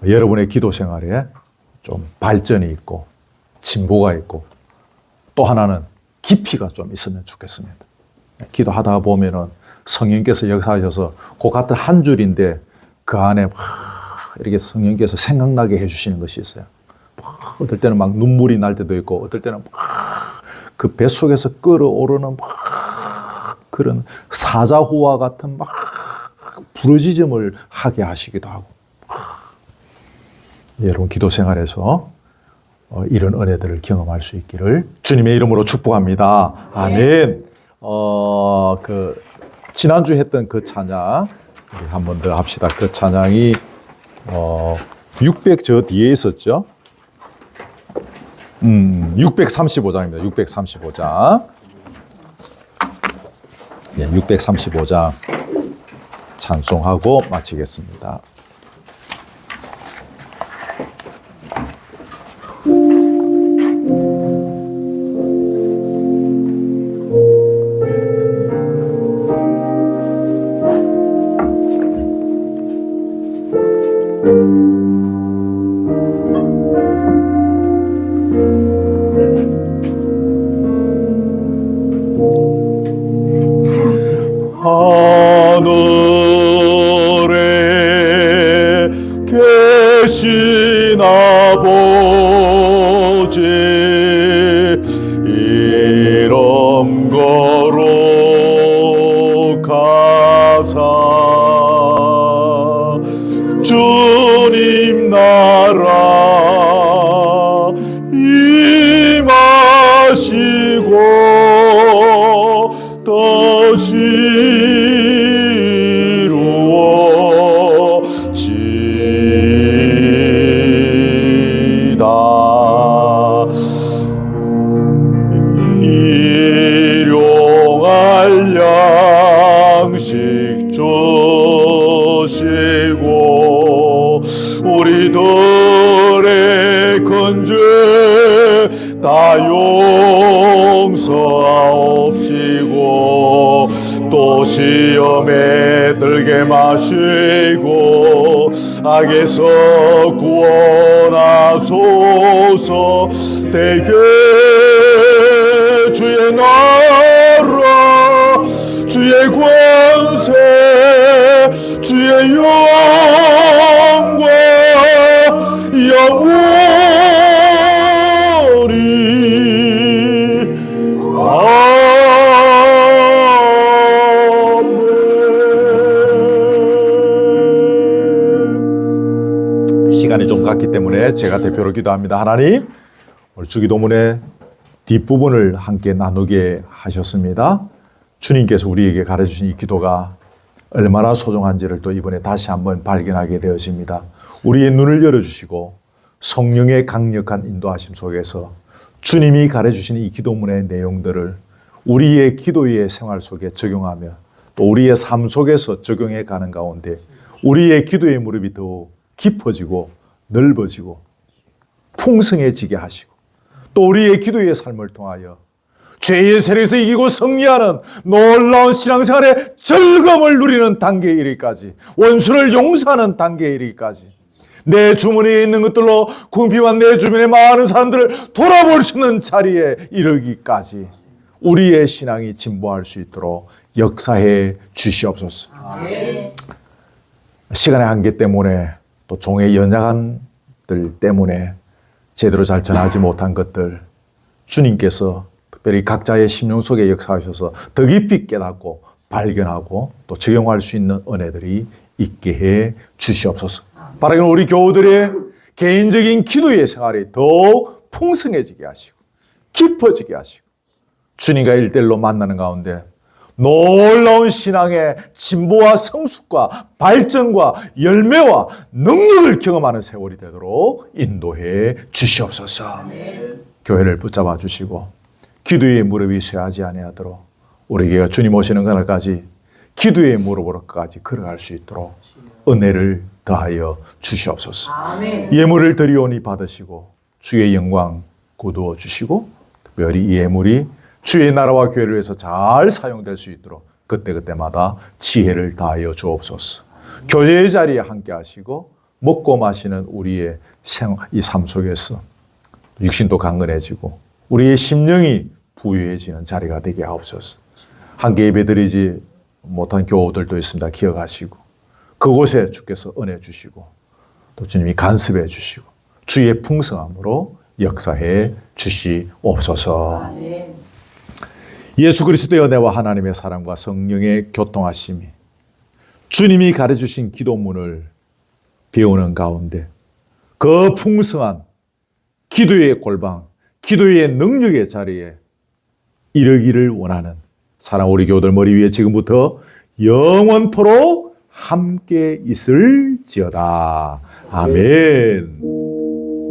여러분의 기도 생활에 좀 발전이 있고 진보가 있고 또 하나는 깊이가 좀 있으면 좋겠습니다. 기도하다 보면은 성령께서 역사하셔서 그 같은 한 줄인데 그 안에 이렇게 성령께서 생각나게 해주시는 것이 있어요. 어떨 때는 막 눈물이 날 때도 있고 어떨 때는 그 뱃속에서 끓어오르는 그런 사자후와 같은 부르짖음을 하게 하시기도 하고 여러분 기도 생활에서 이런 은혜들을 경험할 수 있기를 주님의 이름으로 축복합니다. 아멘. 지난주 했던 그 찬양 우리 한 번 더 합시다. 그 찬양이 600 저 뒤에 있었죠. 635장입니다. 635장. 네, 635장 찬송하고 마치겠습니다. 하늘에 계신 아버지 이름 거룩하사 주님 나라 임하시고 뜻이 이루어지다. 일용할 양식 주시고 우리들의 큰 죄 다 용서하옵시고 또 시험에 들게 마시고 악에서 구원하소서. 대개 주의 나라 주의 권세 주의 영광 영원히 아멘. 시간이 좀 갔기 때문에 제가 대표로 기도합니다. 하나님, 우리 주기도문의 뒷부분을 함께 나누게 하셨습니다. 주님께서 우리에게 가르쳐주신 이 기도가 얼마나 소중한지를 또 이번에 다시 한번 발견하게 되어집니다. 우리의 눈을 열어주시고 성령의 강력한 인도하심 속에서 주님이 가르쳐주신 이 기도문의 내용들을 우리의 기도의 생활 속에 적용하며 또 우리의 삶 속에서 적용해 가는 가운데 우리의 기도의 무릎이 더욱 깊어지고 넓어지고 풍성해지게 하시고 또 우리의 기도의 삶을 통하여 죄의 세력에서 이기고 승리하는 놀라운 신앙생활의 즐거움을 누리는 단계에 이르기까지, 원수를 용서하는 단계에 이르기까지, 내 주머니에 있는 것들로 궁핍한 내 주변의 많은 사람들을 돌아볼 수 있는 자리에 이르기까지 우리의 신앙이 진보할 수 있도록 역사해 주시옵소서. 아멘. 시간의 한계 때문에 또 종의 연약함들 때문에 제대로 잘 전하지 못한 것들 주님께서 특별히 각자의 심령 속에 역사하셔서 더 깊이 깨닫고 발견하고 또 적용할 수 있는 은혜들이 있게 해 주시옵소서. 바라기는 우리 교우들의 개인적인 기도의 생활이 더욱 풍성해지게 하시고 깊어지게 하시고 주님과 일대일로 만나는 가운데 놀라운 신앙의 진보와 성숙과 발전과 열매와 능력을 경험하는 세월이 되도록 인도해 주시옵소서. 교회를 붙잡아 주시고 기도의 무릎이 쇠하지 아니하도록 우리 교회가 주님 오시는 그날까지 기도의 무릎으로까지 걸어갈 수 있도록 은혜를 더하여 주시옵소서. 아멘. 예물을 드리오니 받으시고 주의 영광 거두어 주시고 특별히 이 예물이 주의 나라와 교회를 위해서 잘 사용될 수 있도록 그때그때마다 지혜를 다하여 주옵소서. 교제의 자리에 함께 하시고 먹고 마시는 우리의 이 삶 속에서 육신도 강건해지고 우리의 심령이 부유해지는 자리가 되게 하옵소서. 함께 예배드리지 못한 교우들도 있습니다. 기억하시고 그곳에 주께서 은혜 주시고 또 주님이 간섭해 주시고 주의 풍성함으로 역사해 주시옵소서. 아멘. 예수 그리스도의 은혜와 하나님의 사랑과 성령의 교통하심이 주님이 가르쳐주신 기도문을 배우는 가운데 그 풍성한 기도의 골방, 기도의 능력의 자리에 이르기를 원하는 사랑 우리 교우들 머리 위에 지금부터 영원토록 함께 있을지어다. 아멘.